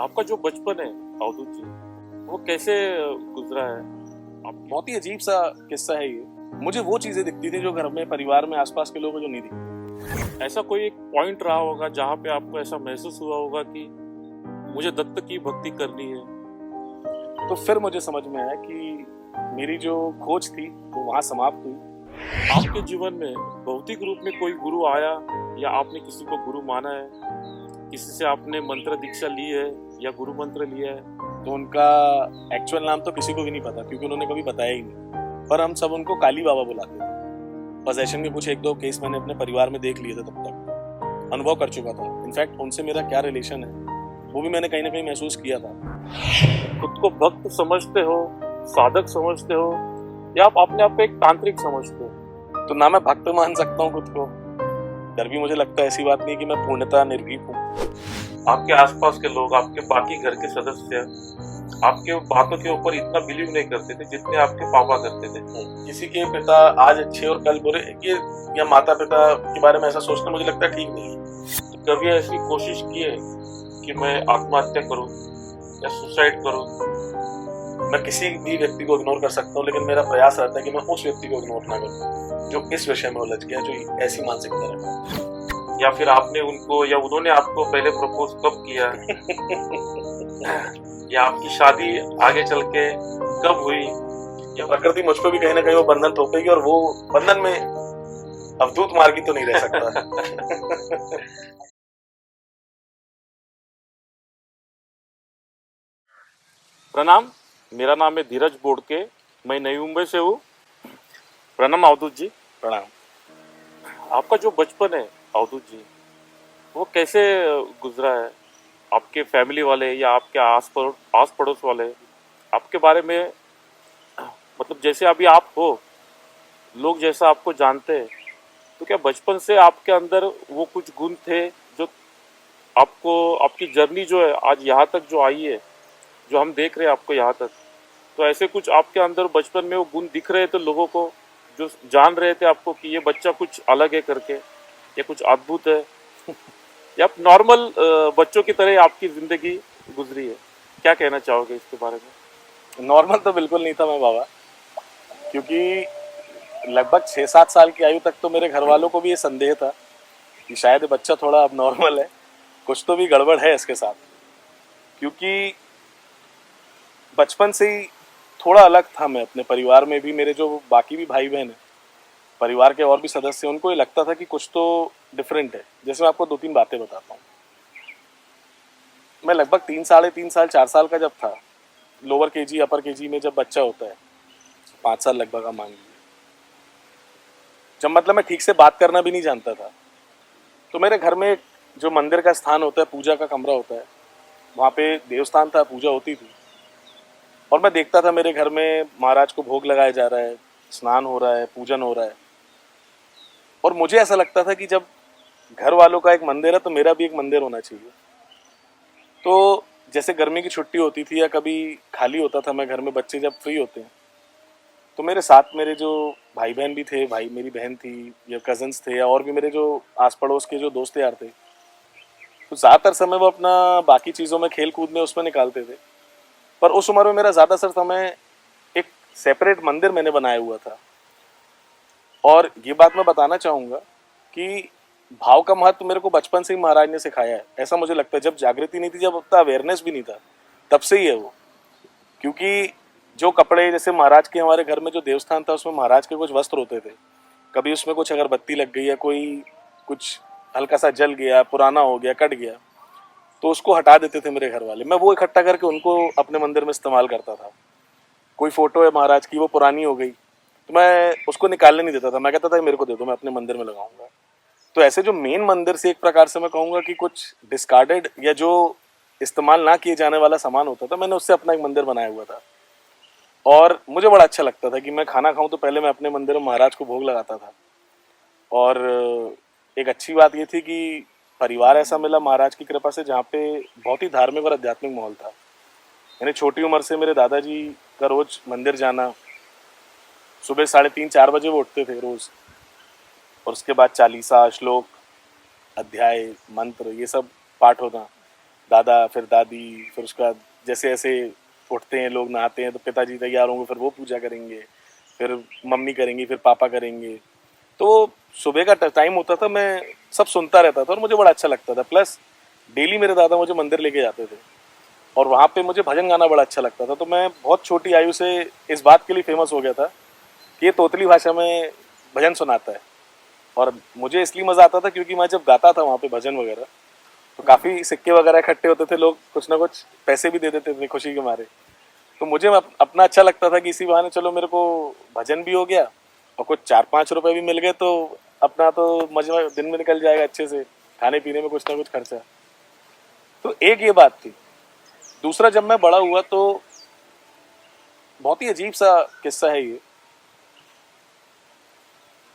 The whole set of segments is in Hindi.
आपका जो बचपन है अवधूत जी, वो कैसे गुजरा है? आप बहुत ही अजीब सा किस्सा है ये। मुझे वो चीजें दिखती थी जो घर में परिवार में आसपास के लोगों को जो नहीं दिखती। ऐसा कोई एक पॉइंट रहा होगा जहाँ पे आपको ऐसा महसूस हुआ होगा कि मुझे दत्त की भक्ति करनी है? तो फिर मुझे समझ में आया कि मेरी जो खोज थी वो वहां समाप्त हुई। आपके जीवन में भौतिक रूप में कोई गुरु आया या आपने किसी को गुरु माना है? किसी से आपने मंत्र दीक्षा ली है या गुरु मंत्र लिया है? तो उनका एक्चुअल नाम तो किसी को भी नहीं पता क्योंकि उन्होंने कभी बताया ही नहीं, पर हम सब उनको काली बाबा बुलाते थे। पोजेशन के कुछ एक दो केस मैंने अपने परिवार में देख लिए थे, तब तक अनुभव कर चुका था। इनफैक्ट उनसे मेरा क्या रिलेशन है वो भी मैंने कहीं ना कहीं महसूस किया था। खुद को भक्त समझते हो, साधक समझते हो, या आप अपने आप को एक तांत्रिक समझते हो? तो ना मैं भक्त मान सकता हूँ खुद को, डर भी मुझे लगता है ऐसी बात नहीं कि मैं पूर्णतः निर्भीक हूँ। आपके आसपास के लोग, आपके बाकी घर के सदस्य आपके बातों के ऊपर इतना बिलीव नहीं करते थे जितने आपके पापा करते थे। किसी के पिता आज अच्छे और कल बुरे, ये या माता पिता के बारे में ऐसा सोचना मुझे लगता है ठीक नहीं है। तो कभी ऐसी कोशिश की है कि मैं आत्महत्या करूं या सुसाइड करूं? मैं किसी भी व्यक्ति को इग्नोर कर सकता हूँ, लेकिन मेरा प्रयास रहता है कि मैं उस व्यक्ति को इग्नोर ना करूं जो इस विषय में उलझ गया, जो ऐसी मानसिकता रखता है। या फिर आपने उनको या उन्होंने आपको पहले प्रपोज कब किया? या आपकी शादी आगे चल के कब हुई? या प्रकृति मुझ पर भी कहीं ना कहीं वो बंधन थोपेगी और वो बंधन में अवधूत मार्गी तो नहीं रह सकता। प्रणाम, मेरा नाम है धीरज बोडके, मैं नई मुंबई से हूँ। प्रणाम अवधूत जी। प्रणाम। आपका जो बचपन है अवधूत जी, वो कैसे गुजरा है? आपके फैमिली वाले या आपके आस पड़ोस वाले आपके बारे में, मतलब जैसे अभी आप हो, लोग जैसा आपको जानते हैं, तो क्या बचपन से आपके अंदर वो कुछ गुण थे जो आपको, आपकी जर्नी जो है आज यहाँ तक जो आई है, जो हम देख रहे हैं आपको यहाँ तक, तो ऐसे कुछ आपके अंदर बचपन में वो गुण दिख रहे थे लोगों को, जो जान रहे थे आपको कि ये बच्चा कुछ अलग है करके, ये कुछ अद्भुत है, या आप नॉर्मल बच्चों की तरह आपकी ज़िंदगी गुजरी है? क्या कहना चाहोगे इसके बारे में? नॉर्मल तो बिल्कुल नहीं था मैं बाबा, क्योंकि लगभग 6-7 साल की आयु तक तो मेरे घर वालों को भी ये संदेह था कि शायद ये बच्चा थोड़ा अब नॉर्मल है, कुछ तो भी गड़बड़ है इसके साथ। क्योंकि बचपन से ही थोड़ा अलग था मैं अपने परिवार में भी। मेरे जो बाकी भी भाई बहन हैं, परिवार के और भी सदस्य, उनको ये लगता था कि कुछ तो डिफरेंट है। जैसे मैं आपको 2-3 बातें बताता हूँ। मैं लगभग 3 साढ़े 3 साल 4 साल का जब था, लोअर केजी अपर केजी में जब बच्चा होता है, 5 साल लगभग आप मान लीजिए, जब मतलब मैं ठीक से बात करना भी नहीं जानता था, तो मेरे घर में जो मंदिर का स्थान होता है, पूजा का कमरा होता है, वहाँ पे देवस्थान था, पूजा होती थी, और मैं देखता था मेरे घर में महाराज को भोग लगाया जा रहा है, स्नान हो रहा है, पूजन हो रहा है, और मुझे ऐसा लगता था कि जब घर वालों का एक मंदिर है तो मेरा भी एक मंदिर होना चाहिए। तो जैसे गर्मी की छुट्टी होती थी या कभी खाली होता था मैं घर में, बच्चे जब फ्री होते हैं, तो मेरे साथ मेरे जो भाई बहन भी थे, भाई मेरी बहन थी या कजन्स थे, या और भी मेरे जो आस पड़ोस के जो दोस्त यार थे, तो ज़्यादातर समय वो अपना बाकी चीज़ों में, खेल कूद में, उसमें निकालते थे। पर उस उम्र में मेरा ज़्यादातर समय एक सेपरेट मंदिर मैंने बनाया हुआ था। और ये बात मैं बताना चाहूँगा कि भाव का महत्व मेरे को बचपन से ही महाराज ने सिखाया है, ऐसा मुझे लगता है। जब जागृति नहीं थी, जब उतना अवेयरनेस भी नहीं था, तब से ही है वो। क्योंकि जो कपड़े, जैसे महाराज के, हमारे घर में जो देवस्थान था उसमें महाराज के कुछ वस्त्र होते थे, कभी उसमें कुछ अगरबत्ती लग गई या कोई कुछ हल्का सा जल गया, पुराना हो गया, कट गया, तो उसको हटा देते थे मेरे घर वाले। मैं वो इकट्ठा करके उनको अपने मंदिर में इस्तेमाल करता था। कोई फोटो है महाराज की, वो पुरानी हो गई, तो मैं उसको निकालने नहीं देता था, मैं कहता था मेरे को दे दो, मैं अपने मंदिर में लगाऊंगा। तो ऐसे जो मेन मंदिर से एक प्रकार से मैं कहूँगा कि कुछ डिस्कार्डेड या जो इस्तेमाल ना किए जाने वाला सामान होता था, मैंने उससे अपना एक मंदिर बनाया हुआ था। और मुझे बड़ा अच्छा लगता था कि मैं खाना खाऊं तो पहले मैं अपने मंदिर में महाराज को भोग लगाता था। और एक अच्छी बात ये थी कि परिवार ऐसा मिला महाराज की कृपा से जहाँ पे बहुत ही धार्मिक और आध्यात्मिक माहौल था। मैंने छोटी उम्र से मेरे दादाजी का रोज मंदिर जाना, सुबह 3:30-4 बजे वो उठते थे रोज, और उसके बाद चालीसा, श्लोक, अध्याय, मंत्र, ये सब पाठ होना, दादा फिर दादी, फिर उसके बाद जैसे ऐसे उठते हैं लोग, नहाते हैं तो पिताजी तैयार होंगे, फिर वो पूजा करेंगे, फिर मम्मी करेंगी, फिर पापा करेंगे। तो सुबह का टाइम होता था, मैं सब सुनता रहता था और मुझे बड़ा अच्छा लगता था। प्लस डेली मेरे दादा मुझे मंदिर लेके जाते थे और वहाँ पे मुझे भजन गाना बड़ा अच्छा लगता था। तो मैं बहुत छोटी आयु से इस बात के लिए फेमस हो गया था कि ये तोतली भाषा में भजन सुनाता है। और मुझे इसलिए मज़ा आता था क्योंकि मैं जब गाता था वहाँ पे भजन वगैरह, तो काफ़ी सिक्के वगैरह इकट्ठे होते थे, लोग कुछ ना कुछ पैसे भी दे देते थे खुशी के मारे। तो मुझे अपना अच्छा लगता था कि इसी बहाने चलो मेरे को भजन भी हो गया और कुछ 4-5 रुपए भी मिल गए, तो अपना तो मजे में दिन में निकल जाएगा अच्छे से, खाने पीने में कुछ ना कुछ खर्चा। तो एक ये बात थी। दूसरा, जब मैं बड़ा हुआ तो बहुत ही अजीब सा किस्सा है ये,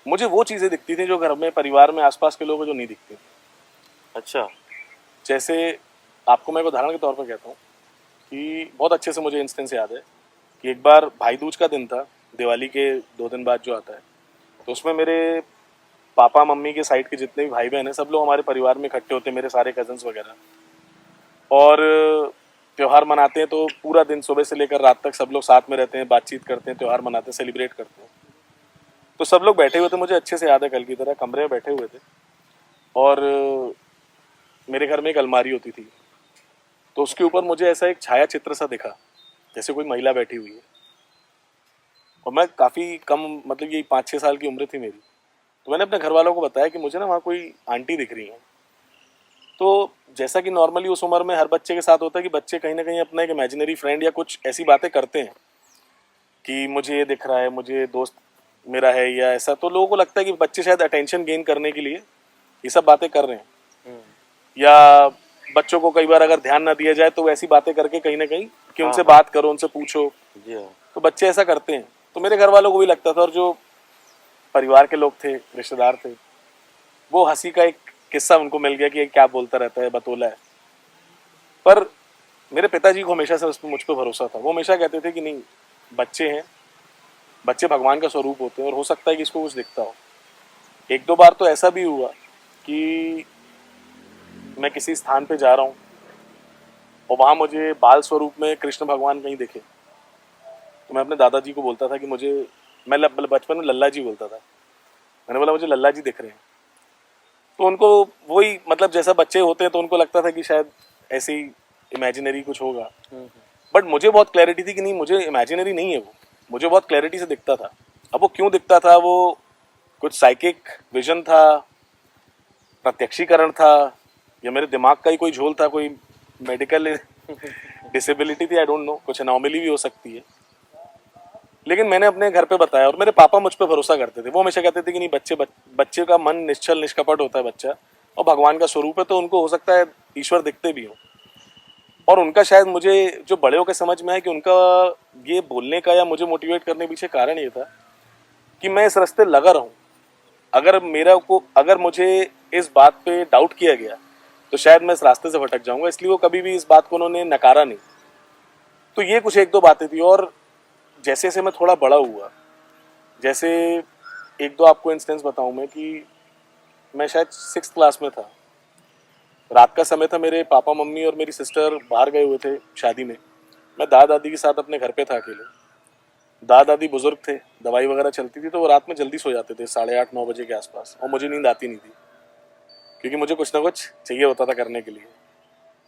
मुझे वो चीज़ें दिखती थी जो घर में परिवार में आसपास के लोगों को जो नहीं दिखती। अच्छा। जैसे आपको मैं एक उदाहरण के तौर पर कहता हूँ कि बहुत अच्छे से मुझे इंस्टेंस याद है कि एक बार भाई दूज का दिन था, दिवाली के 2 दिन बाद जो आता है। तो उसमें मेरे पापा मम्मी के साइड के जितने भी भाई बहन हैं सब लोग हमारे परिवार में इकट्ठे होते हैं, मेरे सारे कजन्स वगैरह। और त्यौहार मनाते हैं तो पूरा दिन सुबह से लेकर रात तक सब लोग साथ में रहते हैं, बातचीत करते हैं, त्यौहार मनाते हैं, सेलिब्रेट करते हैं। तो सब लोग बैठे हुए थे, मुझे अच्छे से याद है, कल की तरह कमरे में बैठे हुए थे। और मेरे घर में एक अलमारी होती थी, तो उसके ऊपर मुझे ऐसा एक छाया चित्र सा दिखा, जैसे कोई महिला बैठी हुई है। और मैं काफ़ी कम, मतलब यही 5-6 साल की उम्र थी मेरी। तो मैंने अपने घर वालों को बताया कि मुझे ना वहाँ कोई आंटी दिख रही है। तो जैसा कि नॉर्मली उस उम्र में हर बच्चे के साथ होता है कि बच्चे कहीं ना कहीं अपना एक इमेजिनरी फ्रेंड या कुछ ऐसी बातें करते हैं कि मुझे ये दिख रहा है, मुझे दोस्त मेरा है या ऐसा। तो लोगों को लगता है कि बच्चे शायद अटेंशन गेन करने के लिए ये सब बातें कर रहे हैं, या बच्चों को कई बार अगर ध्यान ना दिया जाए तो ऐसी बातें करके कहीं ना कहीं कि हाँ उनसे हाँ। बात करो, उनसे पूछो। जी हाँ। तो बच्चे ऐसा करते हैं। तो मेरे घर वालों को भी लगता था, और जो परिवार के लोग थे, रिश्तेदार थे, वो हंसी का एक किस्सा उनको मिल गया कि ये क्या बोलता रहता है, बतौला है। पर मेरे पिताजी को हमेशा से मुझ पर भरोसा था। वो हमेशा कहते थे कि नहीं, बच्चे हैं, बच्चे भगवान का स्वरूप होते हैं और हो सकता है कि इसको कुछ दिखता हो। 1-2 बार तो ऐसा भी हुआ कि मैं किसी स्थान पे जा रहा हूँ और वहाँ मुझे बाल स्वरूप में कृष्ण भगवान कहीं दिखे। तो मैं अपने दादाजी को बोलता था कि मुझे, मैं बचपन में लल्ला जी बोलता था, मैंने बोला मुझे लल्ला जी दिख रहे हैं। तो उनको वही, मतलब जैसा बच्चे होते हैं तो उनको लगता था कि शायद ऐसे ही इमेजिनरी कुछ होगा। बट मुझे बहुत क्लैरिटी थी कि नहीं, मुझे इमेजिनरी नहीं है वो, मुझे बहुत क्लैरिटी से दिखता था। अब वो क्यों दिखता था, वो कुछ साइकिक विजन था, प्रत्यक्षीकरण था, या मेरे दिमाग का ही कोई झोल था, कोई मेडिकल डिसेबिलिटी थी, आई डोंट नो, कुछ अनोमली भी हो सकती है। लेकिन मैंने अपने घर पे बताया और मेरे पापा मुझ पे भरोसा करते थे। वो हमेशा कहते थे कि नहीं, बच्चे का मन निश्चल निष्कपट होता है बच्चा, और भगवान का स्वरूप है, तो उनको हो सकता है ईश्वर दिखते भी हो। और उनका शायद मुझे जो बड़े होकर समझ में आया कि उनका ये बोलने का या मुझे मोटिवेट करने के पीछे कारण ये था कि मैं इस रास्ते लगा रहूं। अगर मुझे इस बात पे डाउट किया गया तो शायद मैं इस रास्ते से भटक जाऊंगा, इसलिए वो कभी भी इस बात को उन्होंने नकारा नहीं। तो ये कुछ 1-2 बातें थी। और जैसे जैसे मैं थोड़ा बड़ा हुआ, जैसे 1-2 आपको इंस्टेंस बताऊं मैं कि मैं शायद 6th क्लास में था, रात का समय था, मेरे पापा मम्मी और मेरी सिस्टर बाहर गए हुए थे शादी में। मैं दादा दादी के साथ अपने घर पे था अकेले। दादा दादी बुजुर्ग थे, दवाई वगैरह चलती थी, तो वो रात में जल्दी सो जाते थे 8:30-9 बजे के आसपास, और मुझे नींद आती नहीं थी क्योंकि मुझे कुछ ना कुछ चाहिए होता था करने के लिए।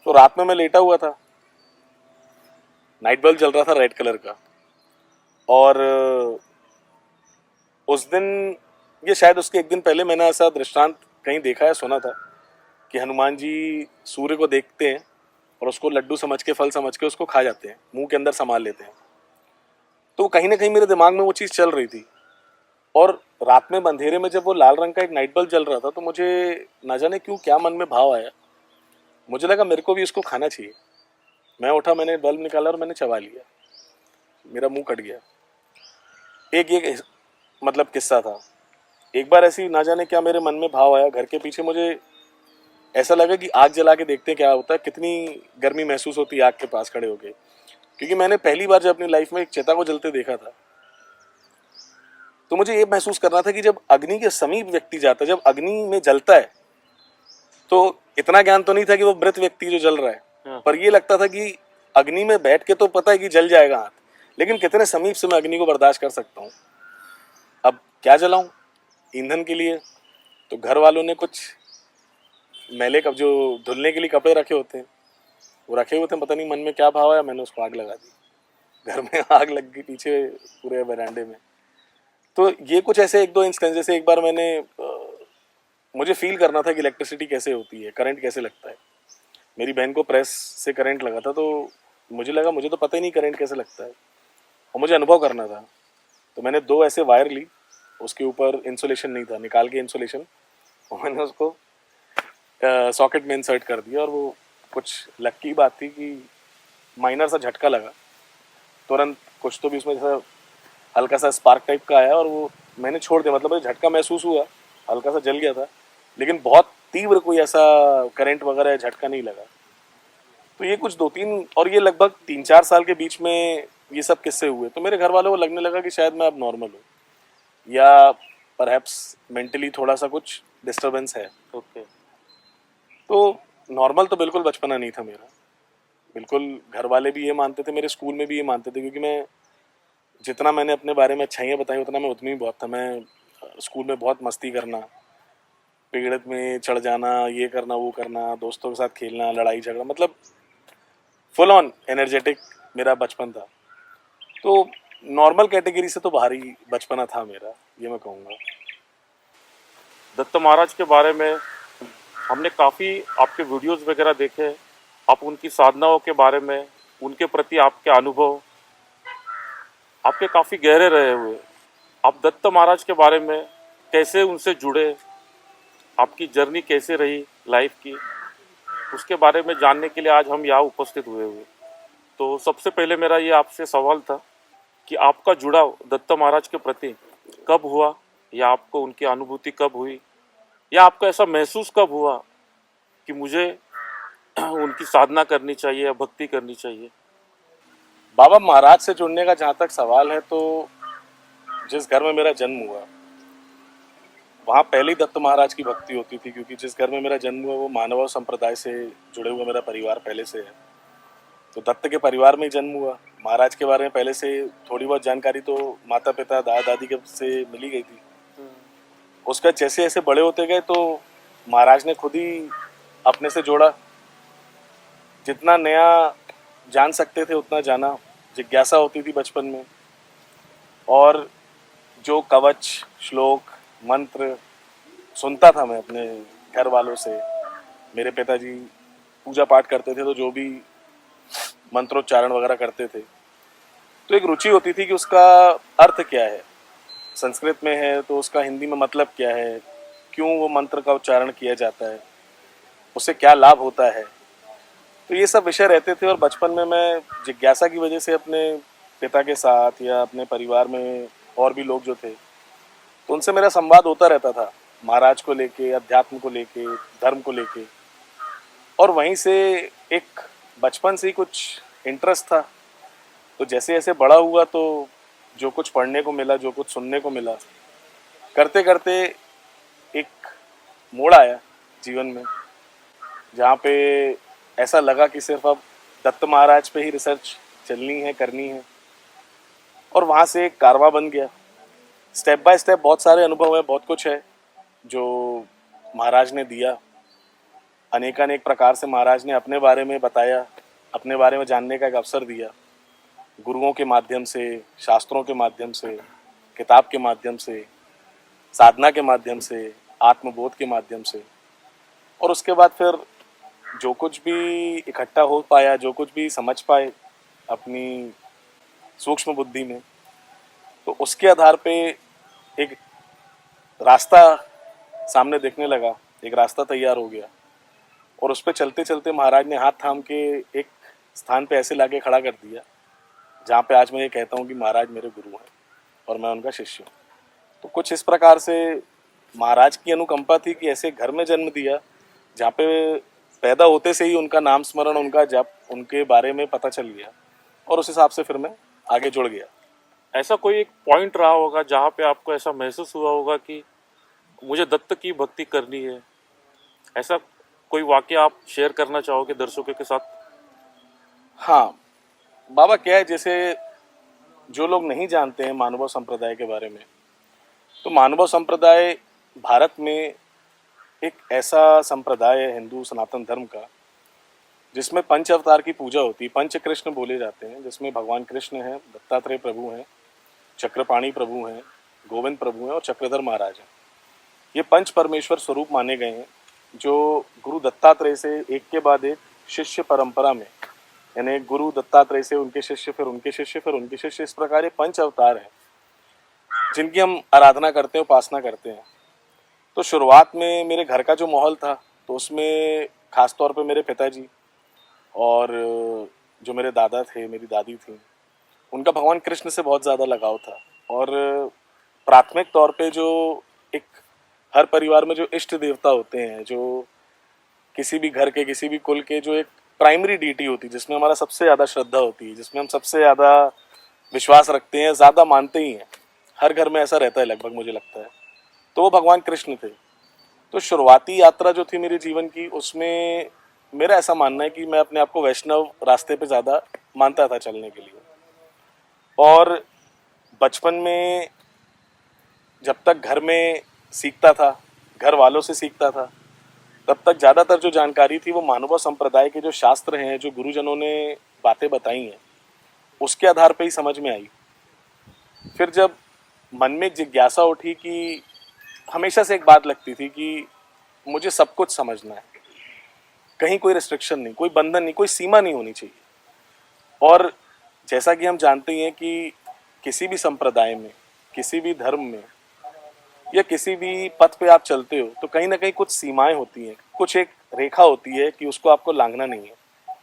तो रात में मैं लेटा हुआ था, नाइट बल्ब जल रहा था रेड कलर का। और उस दिन, ये शायद उसके एक दिन पहले मैंने ऐसा दृष्टांत कहीं देखा है, सुना था कि हनुमान जी सूर्य को देखते हैं और उसको लड्डू समझ के, फल समझ के उसको खा जाते हैं, मुंह के अंदर संभाल लेते हैं। तो कहीं ना कहीं मेरे दिमाग में वो चीज़ चल रही थी। और रात में अंधेरे में जब वो लाल रंग का एक नाइट बल्ब जल रहा था, तो मुझे ना जाने क्यों क्या मन में भाव आया, मुझे लगा मेरे को भी इसको खाना चाहिए। मैं उठा, मैंने बल्ब निकाला और मैंने चबा लिया, मेरा मुंह कट गया। एक ये मतलब किस्सा था। एक बार ऐसी ना जाने क्या मेरे मन में भाव आया, घर के पीछे मुझे ऐसा लगा कि आग जला के देखते क्या होता है, कितनी गर्मी महसूस होती है आग के पास खड़े होके। क्योंकि मैंने पहली बार जब अपनी लाइफ में एक चिता को जलते देखा था, तो मुझे ये महसूस करना था कि जब अग्नि के समीप व्यक्ति जाता है, जब अग्नि में जलता है, तो इतना ज्ञान तो नहीं था कि वो मृत व्यक्ति जो जल रहा है, हाँ, पर ये लगता था कि अग्नि में बैठ के तो पता है कि जल जाएगा हाथ, लेकिन कितने समीप से मैं अग्नि को बर्दाश्त कर सकता हूँ। अब क्या जलाऊं ईंधन के लिए? तो घर वालों ने कुछ मैले कब जो धुलने के लिए कपड़े रखे होते हैं वो रखे हुए थे, पता नहीं मन में क्या भाव आया, मैंने उसको आग लगा दी। घर में आग लग गई पीछे पूरे बरामदे में। तो ये कुछ ऐसे एक दो इंस्टेंस, जैसे एक बार मैंने मुझे फील करना था कि इलेक्ट्रिसिटी कैसे होती है, करंट कैसे लगता है। मेरी बहन को प्रेस से करंट लगा था, तो मुझे लगा मुझे तो पता ही नहीं करंट कैसे लगता है और मुझे अनुभव करना था। तो मैंने दो ऐसे वायर ली, उसके ऊपर इंसुलेशन नहीं था, निकाल के इंसुलेशन, और मैंने उसको सॉकेट में इंसर्ट कर दिया। और वो कुछ लक की बात थी कि माइनर सा झटका लगा तुरंत, कुछ तो भी उसमें जैसा हल्का सा स्पार्क टाइप का आया और वो मैंने छोड़ दिया। मतलब मुझे झटका महसूस हुआ, हल्का सा जल गया था, लेकिन बहुत तीव्र कोई ऐसा करंट वगैरह झटका नहीं लगा। तो ये कुछ दो तीन, और ये लगभग 3-4 साल के बीच में ये सब किस्से हुए। तो मेरे घर वालों को लगने लगा कि शायद मैं अब नॉर्मल हूँ, या परहैप्स मेंटली थोड़ा सा कुछ डिस्टरबेंस है। ओके। तो नॉर्मल तो बिल्कुल बचपना नहीं था मेरा, बिल्कुल। घर वाले भी ये मानते थे, मेरे स्कूल में भी ये मानते थे, क्योंकि मैं जितना मैंने अपने बारे में अच्छाइयाँ बताई उतना मैं उतनी ही बहुत था। मैं स्कूल में बहुत मस्ती करना, पेड़ में चढ़ जाना, ये करना वो करना, दोस्तों के साथ खेलना, लड़ाई झगड़ा, मतलब फुल ऑन एनर्जेटिक मेरा बचपन था। तो नॉर्मल कैटेगरी से तो बाहर ही बचपना था मेरा, ये मैं कहूँगा। दत्त महाराज के बारे में हमने काफ़ी आपके वीडियोस वगैरह देखे। आप उनकी साधनाओं के बारे में, उनके प्रति आपके अनुभव आपके काफ़ी गहरे रहे हुए। आप दत्त महाराज के बारे में कैसे उनसे जुड़े, आपकी जर्नी कैसे रही लाइफ की, उसके बारे में जानने के लिए आज हम यहाँ उपस्थित हुए हुए। तो सबसे पहले मेरा ये आपसे सवाल था कि आपका जुड़ाव दत्त महाराज के प्रति कब हुआ, या आपको उनकी अनुभूति कब हुई, या आपको ऐसा महसूस कब हुआ कि मुझे उनकी साधना करनी चाहिए या भक्ति करनी चाहिए? बाबा महाराज से जुड़ने का जहाँ तक सवाल है, तो जिस घर में मेरा जन्म हुआ वहाँ पहले ही दत्त महाराज की भक्ति होती थी, क्योंकि जिस घर में मेरा जन्म हुआ वो मानव संप्रदाय से जुड़े हुए मेरा परिवार पहले से है। तो दत्त के परिवार में ही जन्म हुआ। महाराज के बारे में पहले से थोड़ी बहुत जानकारी तो माता पिता दादा दादी के से मिली गई थी। उसका जैसे जैसे बड़े होते गए तो महाराज ने खुद ही अपने से जोड़ा, जितना नया जान सकते थे उतना जाना, जिज्ञासा होती थी बचपन में। और जो कवच श्लोक मंत्र सुनता था मैं अपने घर वालों से, मेरे पिताजी पूजा पाठ करते थे तो जो भी मंत्रोच्चारण वगैरह करते थे, तो एक रुचि होती थी कि उसका अर्थ क्या है, संस्कृत में है तो उसका हिंदी में मतलब क्या है, क्यों वो मंत्र का उच्चारण किया जाता है, उससे क्या लाभ होता है। तो ये सब विषय रहते थे। और बचपन में मैं जिज्ञासा की वजह से अपने पिता के साथ या अपने परिवार में और भी लोग जो थे, तो उनसे मेरा संवाद होता रहता था, महाराज को लेके, अध्यात्म को लेके, धर्म को लेके। और वहीं से एक बचपन से ही कुछ इंटरेस्ट था। तो जैसे जैसे बड़ा हुआ तो जो कुछ पढ़ने को मिला, जो कुछ सुनने को मिला, करते करते एक मोड़ आया जीवन में, जहाँ पे ऐसा लगा कि सिर्फ अब दत्त महाराज पे ही रिसर्च चलनी है, करनी है। और वहाँ से एक कारवां बन गया। स्टेप बाय स्टेप बहुत सारे अनुभव है, बहुत कुछ है जो महाराज ने दिया। अनेकानेक प्रकार से महाराज ने अपने बारे में बताया, अपने बारे में जानने का एक अवसर दिया, गुरुओं के माध्यम से, शास्त्रों के माध्यम से, किताब के माध्यम से, साधना के माध्यम से, आत्मबोध के माध्यम से। और उसके बाद फिर जो कुछ भी इकट्ठा हो पाया, जो कुछ भी समझ पाए अपनी सूक्ष्म बुद्धि में, तो उसके आधार पे एक रास्ता सामने दिखने लगा, एक रास्ता तैयार हो गया। और उस पर चलते चलते महाराज ने हाथ थाम के एक स्थान पे ऐसे लाके खड़ा कर दिया, जहाँ पे आज मैं ये कहता हूँ कि महाराज मेरे गुरु हैं और मैं उनका शिष्य हूँ। तो कुछ इस प्रकार से महाराज की अनुकंपा थी कि ऐसे घर में जन्म दिया जहाँ पे पैदा होते से ही उनका नाम स्मरण, उनका जप, उनके बारे में पता चल गया। और उस हिसाब से फिर मैं आगे जुड़ गया। ऐसा कोई एक पॉइंट रहा होगा जहाँ पे आपको ऐसा महसूस हुआ होगा कि मुझे दत्त की भक्ति करनी है? ऐसा कोई वाकया आप शेयर करना चाहोगे दर्शकों के साथ? हाँ, बाबा क्या है, जैसे जो लोग नहीं जानते हैं महानुभाव संप्रदाय के बारे में, तो महानुभाव संप्रदाय भारत में एक ऐसा संप्रदाय है हिंदू सनातन धर्म का, जिसमें पंच अवतार की पूजा होती है। पंच कृष्ण बोले जाते हैं, जिसमें भगवान कृष्ण हैं, दत्तात्रेय प्रभु हैं, चक्रपाणी प्रभु हैं, गोविंद प्रभु हैं और चक्रधर महाराज हैं। ये पंच परमेश्वर स्वरूप माने गए हैं, जो गुरु दत्तात्रेय से एक के बाद एक शिष्य परंपरा में, यानी गुरु दत्तात्रेय से उनके शिष्य, फिर उनके शिष्य, फिर उनके शिष्य, इस प्रकार ये पंच अवतार हैं जिनकी हम आराधना करते हैं, उपासना करते हैं। तो शुरुआत में मेरे घर का जो माहौल था, तो उसमें खास तौर पे मेरे पिताजी और जो मेरे दादा थे, मेरी दादी थी, उनका भगवान कृष्ण से बहुत ज़्यादा लगाव था। और प्राथमिक तौर पे जो एक हर परिवार में जो इष्ट देवता होते हैं, जो किसी भी घर के, किसी भी कुल के, जो एक प्राइमरी डीटी होती है, जिसमें हमारा सबसे ज़्यादा श्रद्धा होती है, जिसमें हम सबसे ज़्यादा विश्वास रखते हैं, ज़्यादा मानते ही हैं, हर घर में ऐसा रहता है लगभग, मुझे लगता है, तो वो भगवान कृष्ण थे। तो शुरुआती यात्रा जो थी मेरे जीवन की, उसमें मेरा ऐसा मानना है कि मैं अपने आप को वैष्णव रास्ते पे ज़्यादा मानता था चलने के लिए। और बचपन में जब तक घर में सीखता था, घर वालों से सीखता था, तब तक ज़्यादातर जो जानकारी थी वो महानुभाव संप्रदाय के जो शास्त्र हैं, जो गुरुजनों ने बातें बताई हैं, उसके आधार पे ही समझ में आई। फिर जब मन में एक जिज्ञासा उठी कि हमेशा से एक बात लगती थी कि मुझे सब कुछ समझना है, कहीं कोई रिस्ट्रिक्शन नहीं, कोई बंधन नहीं, कोई सीमा नहीं होनी चाहिए। और जैसा कि हम जानते ही हैं कि किसी भी संप्रदाय में, किसी भी धर्म में या किसी भी पथ पे आप चलते हो, तो कहीं ना कहीं कुछ सीमाएं होती हैं, कुछ एक रेखा होती है कि उसको आपको लांघना नहीं है।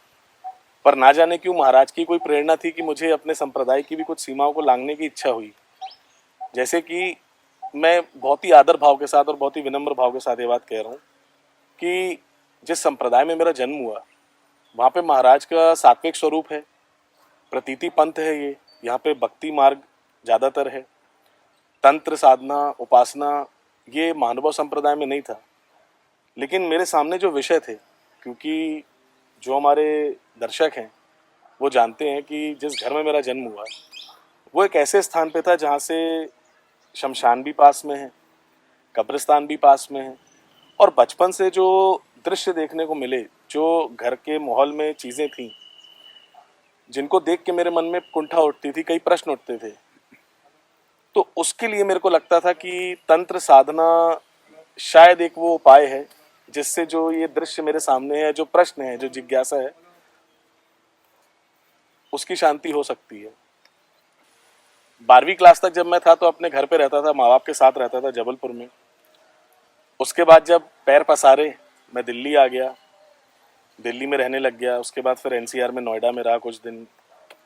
पर ना जाने क्यों महाराज की कोई प्रेरणा थी कि मुझे अपने संप्रदाय की भी कुछ सीमाओं को लांघने की इच्छा हुई। जैसे कि मैं बहुत ही आदर भाव के साथ और बहुत ही विनम्र भाव के साथ ये बात कह रहा हूँ कि जिस संप्रदाय में मेरा जन्म हुआ, वहाँ पे महाराज का सात्विक स्वरूप है, प्रतीति पंथ है, ये यहाँ पे भक्ति मार्ग ज़्यादातर है, तंत्र साधना उपासना ये महानुभाव संप्रदाय में नहीं था। लेकिन मेरे सामने जो विषय थे, क्योंकि जो हमारे दर्शक हैं वो जानते हैं कि जिस घर में मेरा जन्म हुआ वो एक ऐसे स्थान पे था जहाँ से शमशान भी पास में है, कब्रिस्तान भी पास में है, और बचपन से जो दृश्य देखने को मिले, जो घर के माहौल में चीज़ें थीं जिनको देख के मेरे मन में कुंठा उठती थी, कई प्रश्न उठते थे, तो उसके लिए मेरे को लगता था कि तंत्र साधना शायद एक वो उपाय है जिससे जो ये दृश्य मेरे सामने है, जो प्रश्न है, जो जिज्ञासा है, उसकी शांति हो सकती है। 12वीं क्लास तक जब मैं था तो अपने घर पे रहता था, माँ बाप के साथ रहता था जबलपुर में। उसके बाद जब पैर पसारे मैं दिल्ली आ गया, दिल्ली में रहने लग गया। उसके बाद फिर एनसीआर में, नोएडा में रहा कुछ दिन,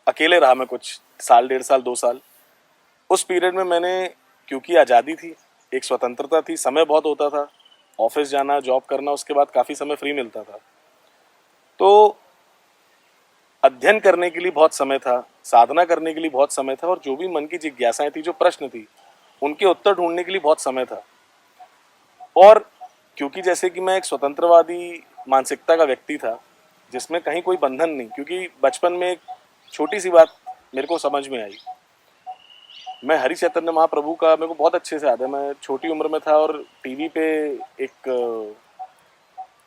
अकेले रहा मैं कुछ साल, 1.5 साल, 2 साल। उस पीरियड में मैंने, क्योंकि आज़ादी थी, एक स्वतंत्रता थी, समय बहुत होता था, ऑफिस जाना, जॉब करना, उसके बाद काफ़ी समय फ्री मिलता था, तो अध्ययन करने के लिए बहुत समय था, साधना करने के लिए बहुत समय था, और जो भी मन की जिज्ञासाएं थी, जो प्रश्न थी, उनके उत्तर ढूंढने के लिए बहुत समय था। और क्योंकि जैसे कि मैं एक स्वतंत्रवादी मानसिकता का व्यक्ति था जिसमें कहीं कोई बंधन नहीं, क्योंकि बचपन में एक छोटी सी बात मेरे को समझ में आई। मैं हरि चैतन्य महाप्रभु का, मेरे को बहुत अच्छे से याद है, मैं छोटी उम्र में था और टीवी पे एक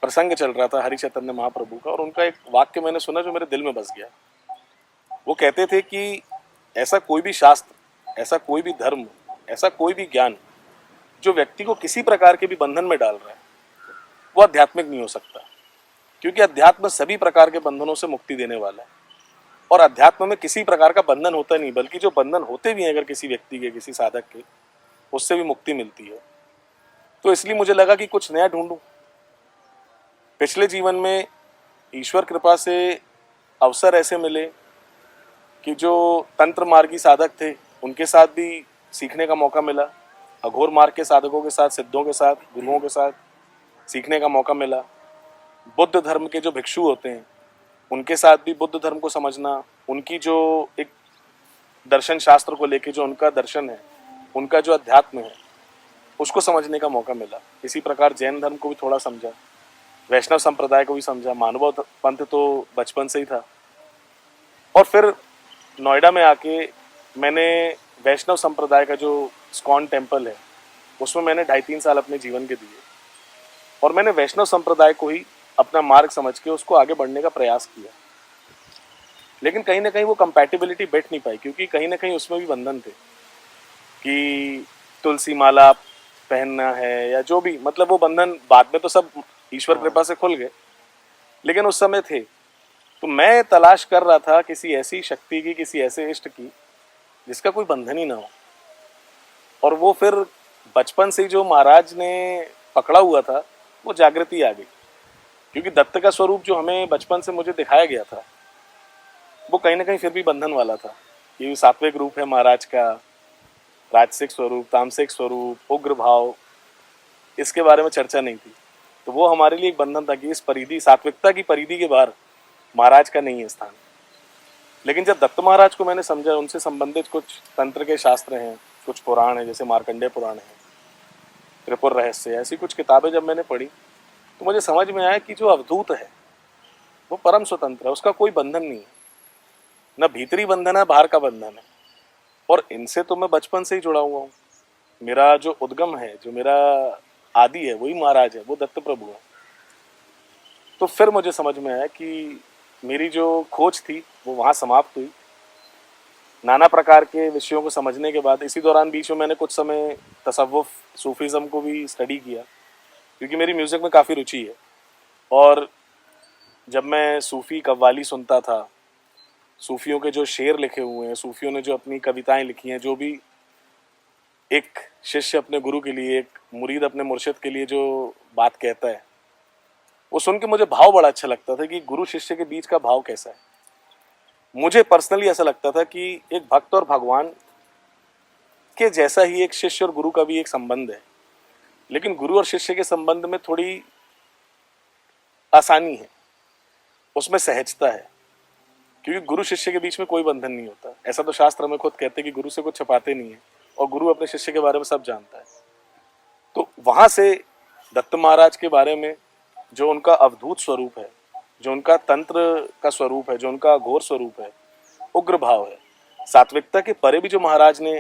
प्रसंग चल रहा था हरि चैतन्य महाप्रभु का, और उनका एक वाक्य मैंने सुना जो मेरे दिल में बस गया। वो कहते थे कि ऐसा कोई भी शास्त्र, ऐसा कोई भी धर्म, ऐसा कोई भी ज्ञान जो व्यक्ति को किसी प्रकार के भी बंधन में डाल रहा है, वो आध्यात्मिक नहीं हो सकता, क्योंकि अध्यात्म सभी प्रकार के बंधनों से मुक्ति देने वाला है। और अध्यात्म में किसी प्रकार का बंधन होता नहीं, बल्कि जो बंधन होते भी हैं अगर किसी व्यक्ति के, किसी साधक के, उससे भी मुक्ति मिलती है। तो इसलिए मुझे लगा कि कुछ नया ढूंढूं। पिछले जीवन में ईश्वर कृपा से अवसर ऐसे मिले कि जो तंत्र मार्गी साधक थे उनके साथ भी सीखने का मौका मिला, अघोर मार्ग के साधकों के साथ, सिद्धों के साथ, गुरुओं के साथ सीखने का मौका मिला। बुद्ध धर्म के जो भिक्षु होते हैं उनके साथ भी बुद्ध धर्म को समझना, उनकी जो एक दर्शन शास्त्र को लेके जो उनका दर्शन है, उनका जो अध्यात्म है, उसको समझने का मौका मिला। इसी प्रकार जैन धर्म को भी थोड़ा समझा, वैष्णव संप्रदाय को भी समझा, महानुभाव पंथ तो बचपन से ही था। और फिर नोएडा में आके मैंने वैष्णव संप्रदाय का जो स्कॉन टेम्पल है उसमें मैंने 2.5-3 साल अपने जीवन के दिए, और मैंने वैष्णव संप्रदाय को ही अपना मार्ग समझ के उसको आगे बढ़ने का प्रयास किया। लेकिन कहीं ना कहीं वो कंपैटिबिलिटी बैठ नहीं पाई, क्योंकि कहीं ना कहीं उसमें भी बंधन थे कि तुलसी माला पहनना है या जो भी, मतलब वो बंधन बाद में तो सब ईश्वर हाँ। कृपा से खुल गए, लेकिन उस समय थे। तो मैं तलाश कर रहा था किसी ऐसी शक्ति की, किसी ऐसे इष्ट की जिसका कोई बंधन ही ना हो। और वो फिर बचपन से ही जो महाराज ने पकड़ा हुआ था वो जागृति आ गई, क्योंकि दत्त का स्वरूप जो हमें बचपन से मुझे दिखाया गया था वो कहीं ना कहीं फिर भी बंधन वाला था। ये सात्विक रूप है महाराज का, राजसिक स्वरूप, तामसिक स्वरूप, उग्र भाव, इसके बारे में चर्चा नहीं थी। तो वो हमारे लिए एक बंधन था कि इस परिधि, सात्विकता की परिधि के बाहर महाराज का नहीं है स्थान। लेकिन जब दत्त महाराज को मैंने समझा, उनसे संबंधित कुछ तंत्र के शास्त्र हैं, कुछ पुराण हैं, जैसे मार्कंडेय पुराण है, त्रिपुर रहस्य, ऐसी कुछ किताबें जब मैंने पढ़ी तो मुझे समझ में आया कि जो अवधूत है वो परम स्वतंत्र है, उसका कोई बंधन नहीं है, न भीतरी बंधन है, बाहर का बंधन है। और इनसे तो मैं बचपन से ही जुड़ा हुआ हूँ। मेरा जो उद्गम है, जो मेरा आदि है, वही महाराज है, वो दत्त प्रभु है। तो फिर मुझे समझ में आया कि मेरी जो खोज थी वो वहाँ समाप्त हुई। नाना प्रकार के विषयों को समझने के बाद इसी दौरान बीच में मैंने कुछ समय तसव्वुफ, सूफीज़म को भी स्टडी किया, क्योंकि मेरी म्यूज़िक में काफ़ी रुचि है। और जब मैं सूफ़ी कव्वाली सुनता था, सूफियों के जो शेर लिखे हुए हैं, सूफियों ने जो अपनी कविताएं लिखी हैं, जो भी एक शिष्य अपने गुरु के लिए, एक मुरीद अपने मुर्शिद के लिए जो बात कहता है, वो सुन के मुझे भाव बड़ा अच्छा लगता था कि गुरु शिष्य के बीच का भाव कैसा है। मुझे पर्सनली ऐसा लगता था कि एक भक्त और भगवान के जैसा ही एक शिष्य और गुरु का भी एक संबंध है, लेकिन गुरु और शिष्य के संबंध में थोड़ी आसानी है, उसमें सहजता है, क्योंकि गुरु शिष्य के बीच में कोई बंधन नहीं होता। ऐसा तो शास्त्र हमें खुद कहते हैं कि गुरु से कुछ छुपाते नहीं है, और गुरु अपने शिष्य के बारे में सब जानता है। तो वहां से दत्त महाराज के बारे में, जो उनका अवधूत स्वरूप है, जो उनका तंत्र का स्वरूप है, जो उनका घोर स्वरूप है, उग्र भाव है, सात्विकता के परे भी जो महाराज ने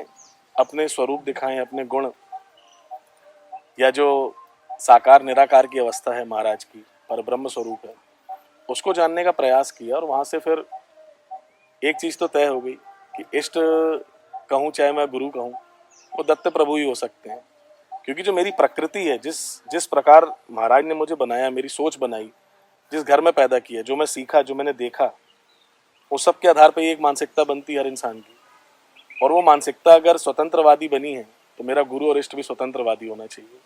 अपने स्वरूप दिखाए, अपने गुण, या जो साकार निराकार की अवस्था है महाराज की, परब्रह्म स्वरूप है, उसको जानने का प्रयास किया। और वहां से फिर एक चीज तो तय हो गई कि इष्ट कहूँ चाहे मैं गुरु कहूँ, वो दत्त प्रभु ही हो सकते हैं। क्योंकि जो मेरी प्रकृति है, जिस जिस प्रकार महाराज ने मुझे बनाया, मेरी सोच बनाई, जिस घर में पैदा किया, जो मैं सीखा, जो मैंने देखा, वो सब के आधार पर एक मानसिकता बनती है हर इंसान की। और वो मानसिकता अगर स्वतंत्रवादी बनी है तो मेरा गुरु और इष्ट भी स्वतंत्रवादी होना चाहिए।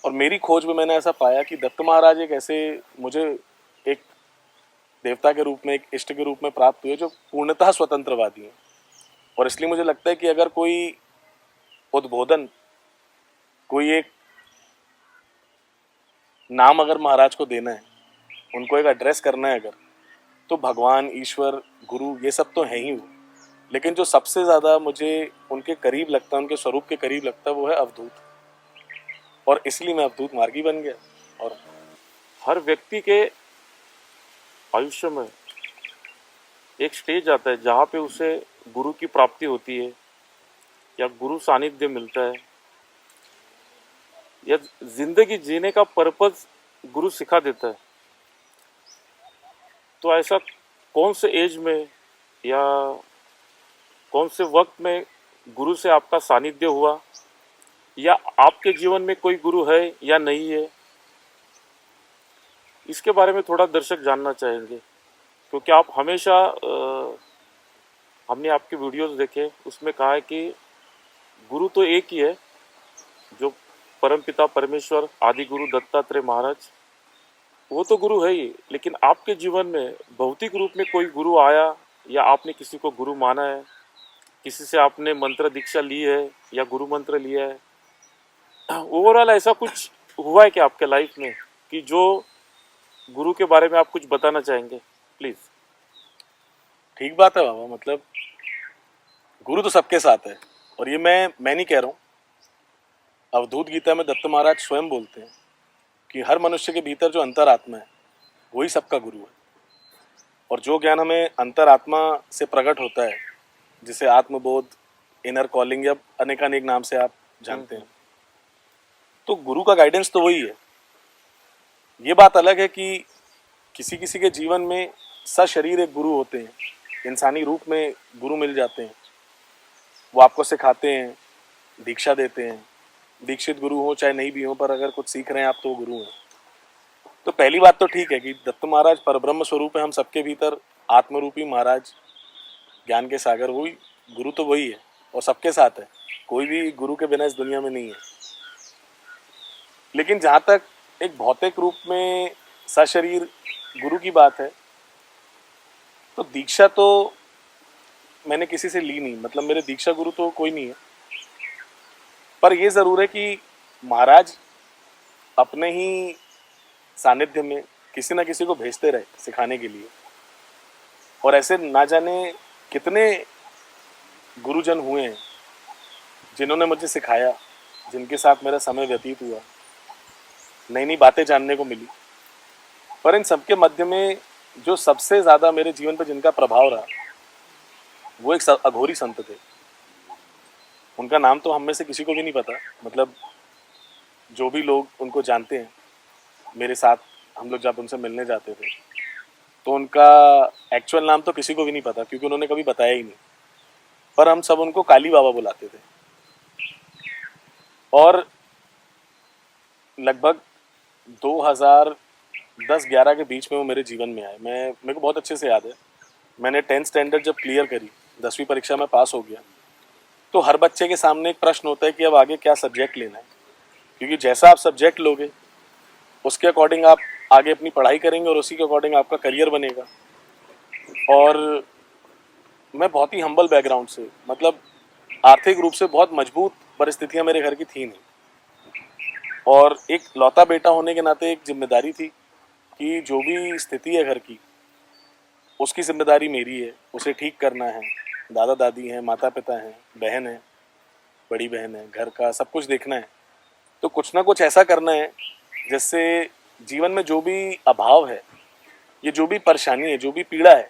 और मेरी खोज में मैंने ऐसा पाया कि दत्त महाराज एक ऐसे, मुझे एक देवता के रूप में, एक इष्ट के रूप में प्राप्त हुए जो पूर्णतः स्वतंत्रवादी हैं। और इसलिए मुझे लगता है कि अगर कोई उद्बोधन, कोई एक नाम अगर महाराज को देना है, उनको एक एड्रेस करना है अगर, तो भगवान, ईश्वर, गुरु, ये सब तो हैं ही वो, लेकिन जो सबसे ज़्यादा मुझे उनके करीब लगता है, उनके स्वरूप के करीब लगता है, वो है अवधूत। और इसलिए मैं अवधूत मार्गी बन गया। और हर व्यक्ति के आयुष्य में एक स्टेज आता है जहाँ पे उसे गुरु की प्राप्ति होती है या गुरु सानिध्य मिलता है, या जिंदगी जीने का पर्पस गुरु सिखा देता है। तो ऐसा कौन से एज में या कौन से वक्त में गुरु से आपका सानिध्य हुआ, या आपके जीवन में कोई गुरु है या नहीं है, इसके बारे में थोड़ा दर्शक जानना चाहेंगे। क्योंकि आप हमेशा हमने आपके वीडियोस देखे, उसमें कहा है कि गुरु तो एक ही है, जो परमपिता परमेश्वर आदि गुरु दत्तात्रेय महाराज, वो तो गुरु है ही, लेकिन आपके जीवन में भौतिक रूप में कोई गुरु आया, या आपने किसी को गुरु माना है, किसी से आपने मंत्र दीक्षा ली है या गुरु मंत्र लिया है, ओवरऑल ऐसा कुछ हुआ है कि आपके लाइफ में कि जो गुरु के बारे में आप कुछ बताना चाहेंगे, प्लीज। ठीक बात है बाबा, मतलब गुरु तो सबके साथ है। और ये मैं नहीं कह रहा हूँ, अवधूत गीता में दत्त महाराज स्वयं बोलते हैं कि हर मनुष्य के भीतर जो अंतरात्मा है वही सबका गुरु है। और जो ज्ञान हमें अंतरात्मा से प्रकट होता है, जिसे आत्मबोध, इनर कॉलिंग या अनेकानेक नाम से आप जानते हैं, तो गुरु का गाइडेंस तो वही है। ये बात अलग है कि किसी किसी के जीवन में सशरीर एक गुरु होते हैं, इंसानी रूप में गुरु मिल जाते हैं, वो आपको सिखाते हैं, दीक्षा देते हैं। दीक्षित गुरु हो चाहे नहीं भी हो, पर अगर कुछ सीख रहे हैं आप तो वो गुरु हैं। तो पहली बात तो ठीक है कि दत्त महाराज परब्रह्म स्वरूप है हम सबके भीतर, आत्मरूपी महाराज, ज्ञान के सागर, वही गुरु तो वही है और सबके साथ है। कोई भी गुरु के बिना इस दुनिया में नहीं है। लेकिन जहाँ तक एक भौतिक रूप में सशरीर गुरु की बात है, तो दीक्षा तो मैंने किसी से ली नहीं, मतलब मेरे दीक्षा गुरु तो कोई नहीं है। पर ये ज़रूर है कि महाराज अपने ही सानिध्य में किसी ना किसी को भेजते रहे सिखाने के लिए। और ऐसे ना जाने कितने गुरुजन हुए हैं जिन्होंने मुझे सिखाया, जिनके साथ मेरा समय व्यतीत हुआ, नई नई बातें जानने को मिली। पर इन सबके मध्य में जो सबसे ज़्यादा मेरे जीवन पर जिनका प्रभाव रहा, वो एक अघोरी संत थे। उनका नाम तो हम में से किसी को भी नहीं पता, मतलब जो भी लोग उनको जानते हैं, मेरे साथ हम लोग जब उनसे मिलने जाते थे तो उनका एक्चुअल नाम तो किसी को भी नहीं पता, क्योंकि उन्होंने कभी बताया ही नहीं। पर हम सब उनको काली बाबा बुलाते थे। और लगभग 2010-11 के बीच में वो मेरे जीवन में आए। मेरे को बहुत अच्छे से याद है, मैंने 10th स्टैंडर्ड जब क्लियर करी, 10वीं परीक्षा में पास हो गया, तो हर बच्चे के सामने एक प्रश्न होता है कि अब आगे क्या सब्जेक्ट लेना है। क्योंकि जैसा आप सब्जेक्ट लोगे उसके अकॉर्डिंग आप आगे अपनी पढ़ाई करेंगे और उसी के अकॉर्डिंग आपका करियर बनेगा। और मैं बहुत ही हम्बल बैकग्राउंड से, मतलब आर्थिक रूप से बहुत मजबूत परिस्थितियां मेरे घर की थी नहीं, और एक लौता बेटा होने के नाते एक जिम्मेदारी थी कि जो भी स्थिति है घर की, उसकी जिम्मेदारी मेरी है, उसे ठीक करना है। दादा दादी हैं, माता पिता हैं, बहन है, बड़ी बहन है, घर का सब कुछ देखना है। तो कुछ ना कुछ ऐसा करना है जिससे जीवन में जो भी अभाव है, ये जो भी परेशानी है, जो भी पीड़ा है,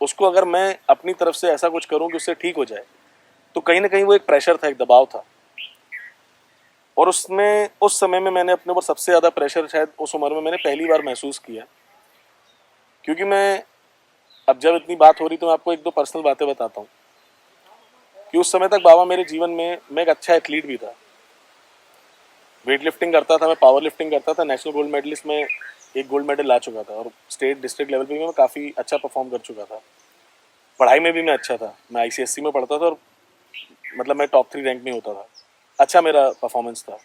उसको अगर मैं अपनी तरफ से ऐसा कुछ करूं कि उससे ठीक हो जाए। तो कहीं ना कहीं वो एक प्रेशर था, एक दबाव था। और उसमें उस समय में मैंने अपने ऊपर सबसे ज़्यादा प्रेशर शायद उस उम्र में मैंने पहली बार महसूस किया। क्योंकि मैं, अब जब इतनी बात हो रही तो मैं आपको एक दो पर्सनल बातें बताता हूँ कि उस समय तक बाबा मेरे जीवन में, मैं एक अच्छा एथलीट भी था, वेट लिफ्टिंग करता था, मैं पावर लिफ्टिंग करता था, नेशनल गोल्ड मेडलिस्ट में एक गोल्ड मेडल ला चुका था, और स्टेट डिस्ट्रिक्ट लेवल पे भी मैं काफ़ी अच्छा परफॉर्म कर चुका था। पढ़ाई में भी मैं अच्छा था, मैं आईसीएससी में पढ़ता था और मतलब मैं टॉप 3 रैंक में होता था, अच्छा मेरा परफॉर्मेंस था।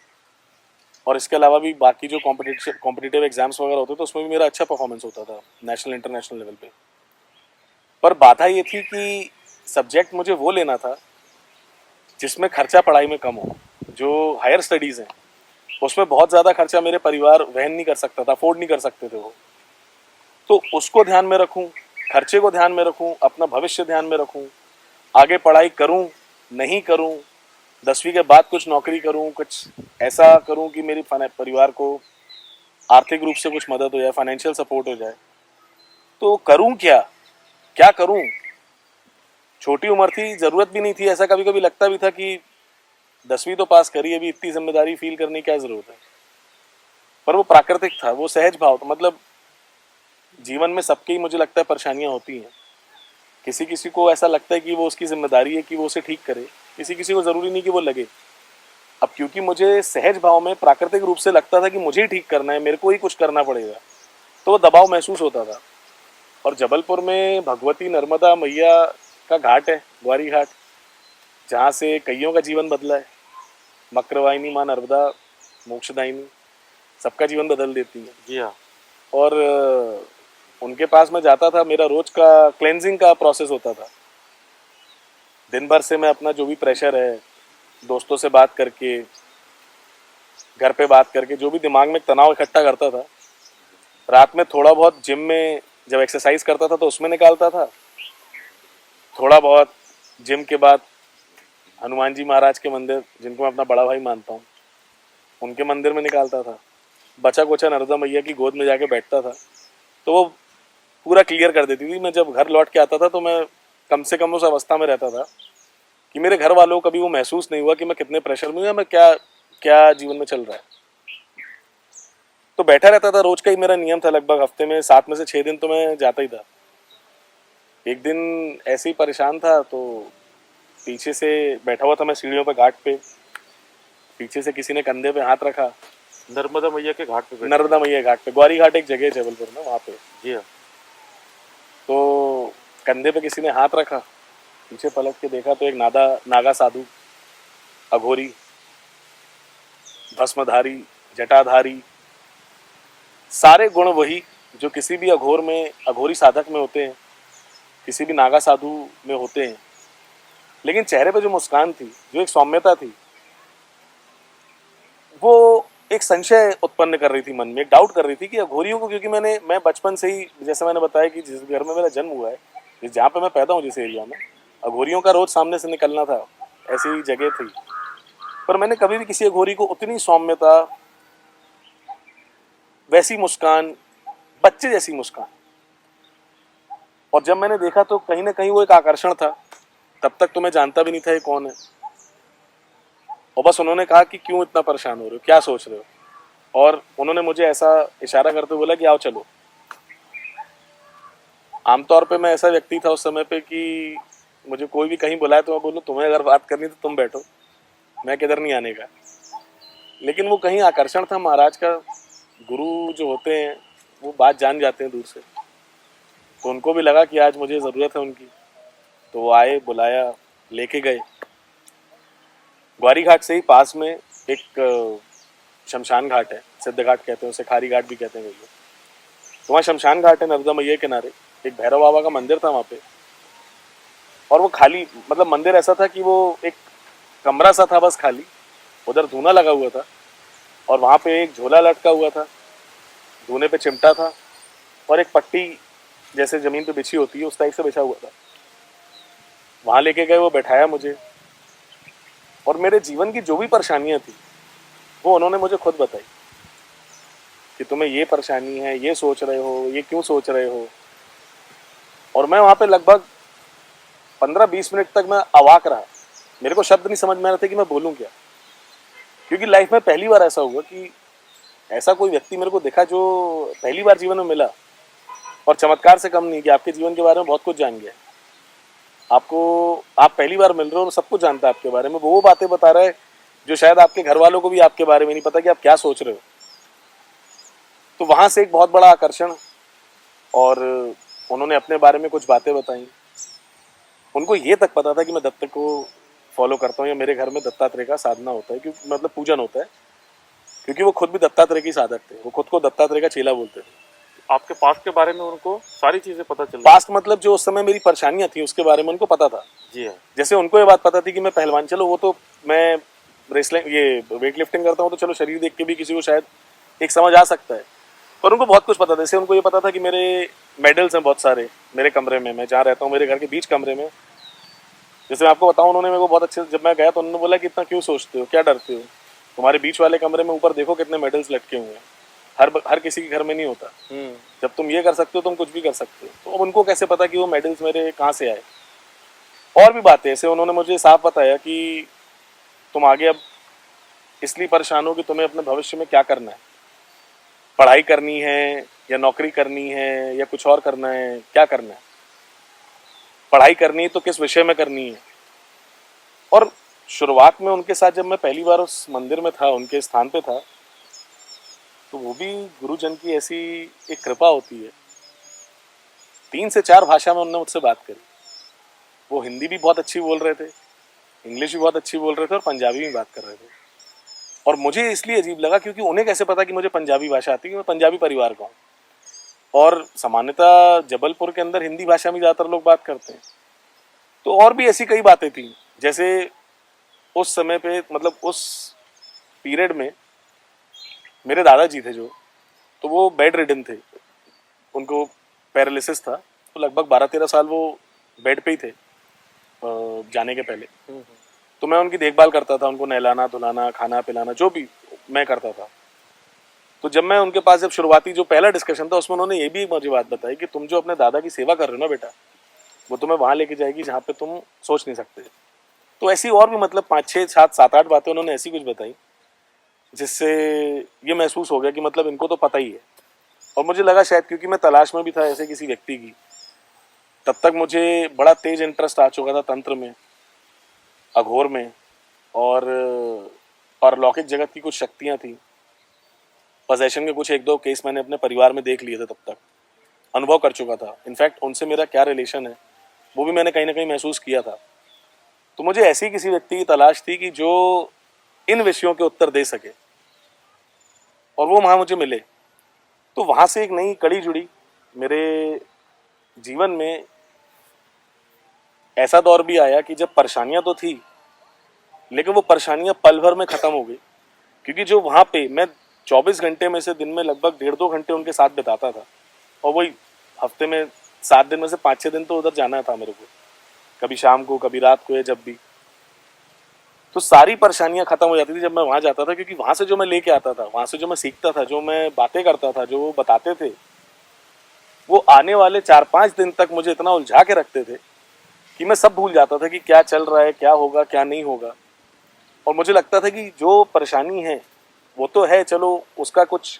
और इसके अलावा भी बाकी जो कॉम्पिटिटिव एग्जाम्स वगैरह होते थे उसमें भी मेरा अच्छा परफॉर्मेंस होता था, नेशनल इंटरनेशनल लेवल पे। पर बाधा ये थी कि सब्जेक्ट मुझे वो लेना था जिसमें खर्चा पढ़ाई में कम हो। जो हायर स्टडीज़ हैं उसमें बहुत ज़्यादा खर्चा मेरे परिवार वहन नहीं कर सकता था, अफोर्ड नहीं कर सकते थे वो। तो उसको ध्यान में रखूं, खर्चे को ध्यान में रखूं, अपना भविष्य ध्यान में रखूं, आगे पढ़ाई करूं नहीं करूं, 10वीं के बाद कुछ नौकरी करूं, कुछ ऐसा करूं कि मेरी परिवार को आर्थिक रूप से कुछ मदद हो जाए, फाइनेंशियल सपोर्ट हो जाए। तो करूं क्या, क्या करूं? छोटी उम्र थी, ज़रूरत भी नहीं थी, ऐसा कभी कभी लगता भी था कि 10वीं तो पास करी, अभी इतनी जिम्मेदारी फील करने की क्या ज़रूरत है। पर वो प्राकृतिक था, वो सहज भाव था। मतलब जीवन में सबके ही मुझे लगता है परेशानियां होती हैं, किसी किसी को ऐसा लगता है कि वो उसकी जिम्मेदारी है कि वो उसे ठीक करे, किसी किसी को ज़रूरी नहीं कि वो लगे। अब क्योंकि मुझे सहज भाव में प्राकृतिक रूप से लगता था कि मुझे ही ठीक करना है, मेरे को ही कुछ करना पड़ेगा, तो वो दबाव महसूस होता था। और जबलपुर में भगवती नर्मदा मैया का घाट है, ग्वारी घाट, जहाँ से कईयों का जीवन बदला है। मक्रवाहिनी माँ नर्मदा मोक्षदायिनी सबका जीवन बदल देती है। जी हाँ। और उनके पास मैं जाता था, मेरा रोज का क्लेंजिंग का प्रोसेस होता था। दिन भर से मैं अपना जो भी प्रेशर है, दोस्तों से बात करके, घर पे बात करके, जो भी दिमाग में तनाव इकट्ठा करता था, रात में थोड़ा बहुत जिम में जब एक्सरसाइज करता था तो उसमें निकालता था, थोड़ा बहुत जिम के बाद हनुमान जी महाराज के मंदिर, जिनको मैं अपना बड़ा भाई मानता हूँ, उनके मंदिर में निकालता था, बचा कुचा नर्मदा मैया की गोद में जाके बैठता था। तो वो पूरा क्लियर कर देती थी। मैं जब घर लौट के आता था तो मैं कम से कम उस अवस्था में रहता था कि मेरे घर वालों को कभी वो महसूस नहीं हुआ कि मैं कितने प्रेशर में हूँ या मैं क्या क्या जीवन में चल रहा है। तो बैठा रहता था, रोज का ही मेरा नियम था, लगभग हफ्ते में 7 में से 6 दिन तो मैं जाता ही था। एक दिन ऐसे ही परेशान था तो पीछे से बैठा हुआ था मैं सीढ़ियों पे, घाट पे, पीछे से किसी ने कंधे पे हाथ रखा। नर्मदा मैया के घाट पे बैठे? नर्मदा मैया घाट पे, ग्वारी घाट एक जगह है जबलपुर में, वहाँ पे। जी हाँ। तो कंधे पे किसी ने हाथ रखा, पीछे पलट के देखा तो एक नागा साधु, अघोरी, भस्मधारी, जटाधारी, सारे गुण वही जो किसी भी अघोर में, अघोरी साधक में होते हैं, किसी भी नागा साधु में होते हैं। लेकिन चेहरे पे जो मुस्कान थी, जो एक सौम्यता थी, वो एक संशय उत्पन्न कर रही थी मन में, एक डाउट कर रही थी कि अघोरियों को, क्योंकि मैं बचपन से ही, जैसे मैंने बताया कि जिस घर में मेरा जन्म हुआ है, जहाँ पे मैं पैदा हूँ, जिस एरिया में, अघोरियों का रोज सामने से निकलना था, ऐसी जगह थी। पर मैंने कभी भी किसी अघोरी को उतनी सौम्यता, वैसी मुस्कान, बच्चे जैसी मुस्कान, और जब मैंने देखा तो कहीं ना कहीं वो एक आकर्षण था। तब तक तो मैं जानता भी नहीं था ये कौन है। और बस उन्होंने कहा कि क्यों इतना परेशान हो रहे हो, क्या सोच रहे हो, और उन्होंने मुझे ऐसा इशारा करते बोला कि आओ चलो। आमतौर पे मैं ऐसा व्यक्ति था उस समय पे कि मुझे कोई भी कहीं बुलाए तो मैं बोलूँ तुम्हें अगर बात करनी तो तुम बैठो, मैं किधर नहीं आने का। लेकिन वो कहीं आकर्षण था महाराज का। गुरु जो होते हैं वो बात जान जाते हैं दूर से, तो उनको भी लगा कि आज मुझे ज़रूरत है उनकी, तो वो आए, बुलाया, लेके गए। ग्वारी घाट से ही पास में एक शमशान घाट है, सिद्ध घाट कहते हैं उसे, खारी घाट भी कहते हैं भैया। तो वहाँ शमशान घाट है, नर्मदा मैया के किनारे एक भैरव बाबा का मंदिर था वहाँ पे। और वो खाली, मतलब मंदिर ऐसा था कि वो एक कमरा सा था बस खाली, उधर धूना लगा हुआ था, और वहाँ पे एक झोला लटका हुआ था, धूने पे चिमटा था, और एक पट्टी जैसे जमीन पे बिछी होती है उस टाइप से बिछा हुआ था। वहाँ लेके गए, वो बैठाया मुझे, और मेरे जीवन की जो भी परेशानियां थी वो उन्होंने मुझे खुद बताई कि तुम्हें ये परेशानी है, ये सोच रहे हो, ये क्यों सोच रहे हो। और मैं वहाँ पे लगभग 15-20 मिनट तक मैं अवाक रहा। मेरे को शब्द नहीं समझ में आ रहे थे कि मैं बोलूँ क्या, क्योंकि लाइफ में पहली बार ऐसा हुआ कि ऐसा कोई व्यक्ति मेरे को दिखा जो पहली बार जीवन में मिला, और चमत्कार से कम नहीं कि आपके जीवन के बारे में बहुत कुछ जान गया। आप पहली बार मिल रहे हो और सब कुछ जानता है आपके बारे में, वो बातें बता रहा है जो शायद आपके घर वालों को भी आपके बारे में नहीं पता कि आप क्या सोच रहे हो। तो वहां से एक बहुत बड़ा आकर्षण, और उन्होंने अपने बारे में कुछ बातें बताई। उनको ये तक पता था कि मैं दत्त को फॉलो करता हूँ, या मेरे घर में दत्तात्रेय का साधना होता है, क्योंकि मतलब पूजन होता है, क्योंकि वो खुद भी दत्तात्रेय की साधक थे, वो खुद को दत्तात्रेय का चेला बोलते थे। आपके पास्ट के बारे में उनको सारी चीजें पता चल पास्ट मतलब जो उस समय मेरी परेशानियां थी उसके बारे में उनको पता था। जी हाँ। जैसे उनको ये बात पता थी कि मैं पहलवान, चलो वो तो मैं रेसलिंग, ये वेट लिफ्टिंग करता हूँ, तो चलो शरीर देख के भी किसी को शायद एक समझ आ सकता है। पर उनको बहुत कुछ पता था। जैसे उनको ये पता था कि मेरे मेडल्स हैं बहुत सारे मेरे कमरे में, मैं जहाँ रहता हूँ मेरे घर के बीच कमरे में। जैसे मैं आपको बताऊँ, उन्होंने मेरे को बहुत अच्छे, जब मैं गया तो उन्होंने बोला कि इतना क्यों सोचते हो, क्या डरते हो, तुम्हारे बीच वाले कमरे में ऊपर देखो कितने मेडल्स लटके हुए हैं, हर किसी के घर में नहीं होता। जब तुम ये कर सकते हो तुम कुछ भी कर सकते हो। तो अब उनको कैसे पता कि वो मेडल्स मेरे कहाँ से आए। और भी बातें ऐसे उन्होंने मुझे साफ बताया कि तुम आगे अब इसलिए परेशान हो कि तुम्हें अपने भविष्य में क्या करना है, पढ़ाई करनी है या नौकरी करनी है या कुछ और करना है, क्या करना है, पढ़ाई करनी है तो किस विषय में करनी है। और शुरुआत में उनके साथ जब मैं पहली बार उस मंदिर में था, उनके स्थान पे था, तो वो भी गुरुजन की ऐसी एक कृपा होती है। 3 से 4 भाषा में उन्होंने मुझसे बात करी। वो हिंदी भी बहुत अच्छी बोल रहे थे, इंग्लिश भी बहुत अच्छी बोल रहे थे, और पंजाबी में बात कर रहे थे। और मुझे इसलिए अजीब लगा क्योंकि उन्हें कैसे पता कि मुझे पंजाबी भाषा आती है, मैं पंजाबी परिवार का हूँ, और सामान्यतः जबलपुर के अंदर हिंदी भाषा में ज़्यादातर लोग बात करते हैं। तो और भी ऐसी कई बातें थी। जैसे उस समय पे, मतलब उस पीरियड में मेरे दादाजी थे जो, तो वो बेड रिडन थे, उनको पैरालिसिस था, तो लगभग 12-13 साल वो बेड पे ही थे जाने के पहले। तो मैं उनकी देखभाल करता था, उनको नहलाना धुलाना, खाना पिलाना, जो भी मैं करता था। तो जब मैं उनके पास जब शुरुआती जो पहला डिस्कशन था उसमें उन्होंने ये भी मुझे बात बताई कि तुम जो अपने दादा की सेवा कर रहे हो ना बेटा, वो तुम्हें वहां लेके जाएगी जहाँ पे तुम सोच नहीं सकते। तो ऐसी और भी मतलब 5 6 7 7 8 बातें उन्होंने ऐसी कुछ बताई जिससे ये महसूस हो गया कि मतलब इनको तो पता ही है। और मुझे लगा शायद क्योंकि मैं तलाश में भी था ऐसे किसी व्यक्ति की, तब तक मुझे बड़ा तेज इंटरेस्ट आ चुका था तंत्र में, अघोर में, और पारलौकिक जगत की कुछ शक्तियां थी। पोजेशन के कुछ एक दो केस मैंने अपने परिवार में देख लिए थे, तब तक अनुभव कर चुका था। इनफैक्ट उनसे मेरा क्या रिलेशन है वो भी मैंने कहीं ना कहीं महसूस किया था। तो मुझे ऐसी किसी व्यक्ति की तलाश थी कि जो इन विषयों के उत्तर दे सके, और वो वहां मुझे मिले। तो वहां से एक नई कड़ी जुड़ी मेरे जीवन में। ऐसा दौर भी आया कि जब परेशानियां तो थी, लेकिन वो परेशानियां पल भर में खत्म हो गई, क्योंकि जो वहां पे मैं 24 घंटे में से दिन में लगभग 1.5 2 घंटे उनके साथ बिताता था, और वही हफ्ते में 7 दिन में से 5 6 दिन तो उधर जाना था मेरे को, कभी शाम को कभी रात को या जब भी। तो सारी परेशानियां खत्म हो जाती थी जब मैं वहां जाता था, क्योंकि वहां से जो मैं लेके आता था, वहां से जो मैं सीखता था, जो मैं बातें करता था, जो वो बताते थे, वो आने वाले 4 5 दिन तक मुझे इतना उलझा के रखते थे कि मैं सब भूल जाता था कि क्या चल रहा है, क्या होगा क्या नहीं होगा। और मुझे लगता था कि जो परेशानी है वो तो है, चलो उसका कुछ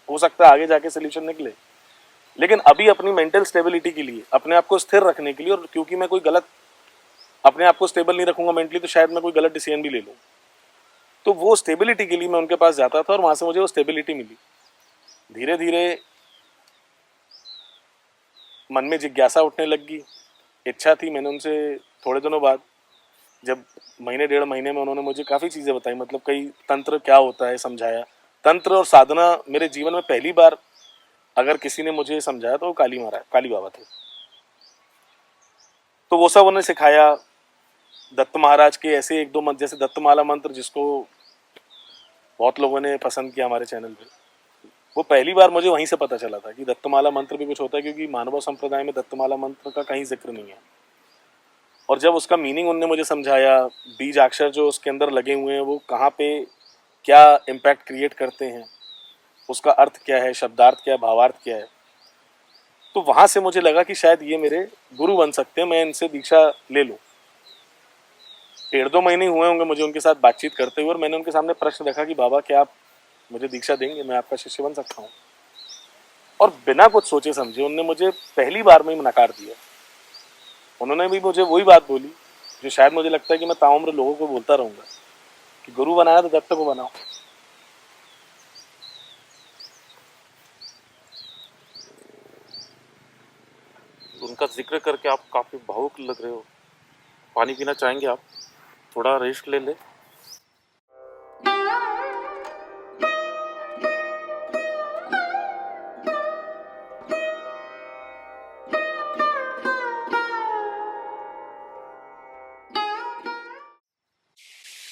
हो सकता है आगे जाके सोल्यूशन निकले, लेकिन अभी अपनी मेंटल स्टेबिलिटी के लिए, अपने आप को स्थिर रखने के लिए, और क्योंकि मैं कोई गलत अपने आप को स्टेबल नहीं रखूंगा मेंटली तो शायद मैं कोई गलत डिसीजन भी ले लूँ। तो वो स्टेबिलिटी के लिए मैं उनके पास जाता था और वहां से मुझे वो स्टेबिलिटी मिली। धीरे धीरे मन में जिज्ञासा उठने लगी, इच्छा थी। मैंने उनसे थोड़े दिनों बाद, जब महीने 1.5 महीने में उन्होंने मुझे काफ़ी चीज़ें बताई, मतलब कई तंत्र क्या होता है समझाया। तंत्र और साधना मेरे जीवन में पहली बार अगर किसी ने मुझे समझाया तो वो काली बाबा थे। तो वो सब उन्होंने सिखाया। दत्त महाराज के ऐसे एक दो मंत्र, जैसे दत्तमाला मंत्र जिसको बहुत लोगों ने पसंद किया हमारे चैनल पे, वो पहली बार मुझे वहीं से पता चला था कि दत्तमाला मंत्र भी कुछ होता है, क्योंकि मानव संप्रदाय में दत्तमाला मंत्र का कहीं जिक्र नहीं है। और जब उसका मीनिंग उनने मुझे समझाया, बीज अक्षर जो उसके अंदर लगे हुए हैं वो कहाँ पे क्या इम्पैक्ट क्रिएट करते हैं, उसका अर्थ क्या है, शब्दार्थ क्या है, भावार्थ क्या है, तो वहां से मुझे लगा कि शायद ये मेरे गुरु बन सकते हैं, मैं इनसे दीक्षा ले लूँ। 1.5 2 महीने हुए होंगे मुझे उनके साथ बातचीत करते हुए, और मैंने उनके सामने प्रश्न रखा कि बाबा क्या आप मुझे दीक्षा देंगे, मैं आपका शिष्य बन सकता हूँ। और बिना कुछ सोचे समझे उन्होंने मुझे पहली बार में ही नकार दिया। उन्होंने भी मुझे वही बात बोली जो शायद मुझे लगता है कि मैं ताउम्र लोगों को बोलता रहूंगा, कि गुरु बनाया तो दत्त को बनाओ। उनका जिक्र करके आप काफ़ी भावुक लग रहे हो। पानी पीना चाहेंगे आप? थोड़ा रेस्ट ले ले।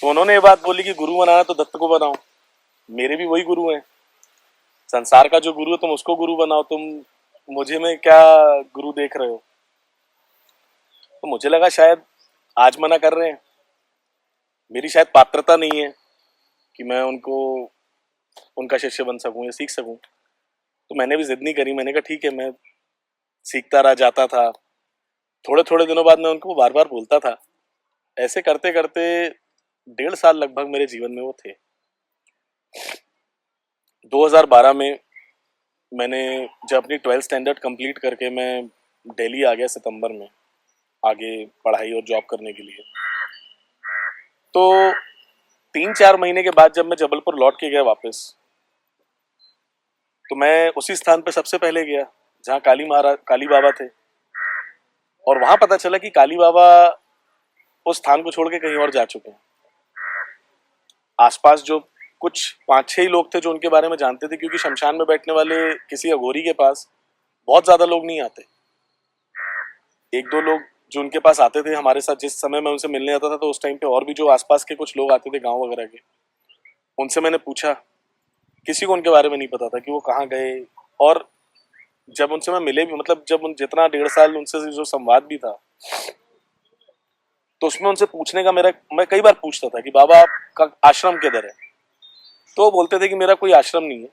तो उन्होंने ये बात बोली कि गुरु बनाना तो दत्त को बनाओ। मेरे भी वही गुरु हैं, संसार का जो गुरु है तुम उसको गुरु बनाओ, तुम मुझे में क्या गुरु देख रहे हो। तो मुझे लगा शायद आज मना कर रहे हैं, मेरी शायद पात्रता नहीं है कि मैं उनको उनका शिष्य बन सकूं या सीख सकूं। तो मैंने भी जिद नहीं करी, मैंने कहा ठीक है, मैं सीखता रहा, जाता था। थोड़े थोड़े दिनों बाद मैं उनको बार बार बोलता था। ऐसे करते करते 1.5 साल लगभग मेरे जीवन में वो थे। 2012 में मैंने जब अपनी 12th स्टैंडर्ड कंप्लीट करके मैं दिल्ली आ गया सितंबर में, आगे पढ़ाई और जॉब करने के लिए। तो 3 4 महीने के बाद जब मैं जबलपुर लौट के गया वापस, तो मैं उसी स्थान पे सबसे पहले गया जहाँ काली बाबा थे। और वहां पता चला कि काली बाबा उस स्थान को छोड़ के कहीं और जा चुके हैं। आसपास जो कुछ 5 6 ही लोग थे जो उनके बारे में जानते थे, क्योंकि शमशान में बैठने वाले किसी अघोरी के पास बहुत ज्यादा लोग नहीं आते। एक दो लोग जो उनके पास आते थे, हमारे साथ जिस समय मैं उनसे मिलने आता था, तो उस टाइम पे और भी जो आसपास के कुछ लोग आते थे गांव वगैरह के, उनसे मैंने पूछा। किसी को उनके बारे में नहीं पता था कि वो कहाँ गए। और जब उनसे मैं मिले भी, मतलब जब उन जितना 1.5 साल उनसे जो संवाद भी था, तो उसमें उनसे पूछने का मैं कई बार पूछता था कि बाबा आपका आश्रम किधर है। तो वो बोलते थे कि मेरा कोई आश्रम नहीं है,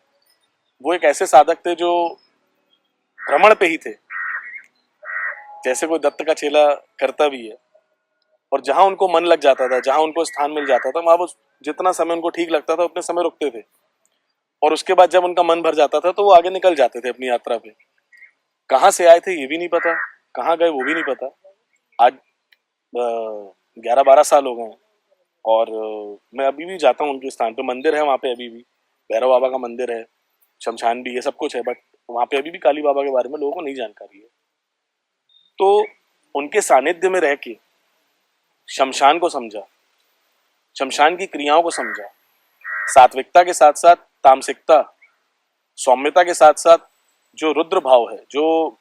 वो एक ऐसे साधक थे जो भ्रमण पे ही थे, जैसे कोई दत्त का चेला करता भी है। और जहां उनको मन लग जाता था, जहां उनको स्थान मिल जाता था, वहां वो जितना समय उनको ठीक लगता था उतने समय रुकते थे। और उसके बाद जब उनका मन भर जाता था तो वो आगे निकल जाते थे अपनी यात्रा पे। कहाँ से आए थे ये भी नहीं पता, कहाँ गए वो भी नहीं पता। आज 11-12 साल हो गए हैं। और मैं अभी भी जाता हूँ उनके स्थान पे, मंदिर है वहाँ पे अभी भी, भैरव बाबा का मंदिर है, शमशान भी है, सब कुछ है, बट वहाँ पे अभी भी काली बाबा के बारे में लोगों को नहीं जानकारी है। तो उनके सानिध्य में रह के शमशान को समझा, शमशान की क्रियाओं को समझा, सात्विकता के साथ साथ तामसिकता, सौम्यता के साथ साथ जो रुद्र भाव है, जो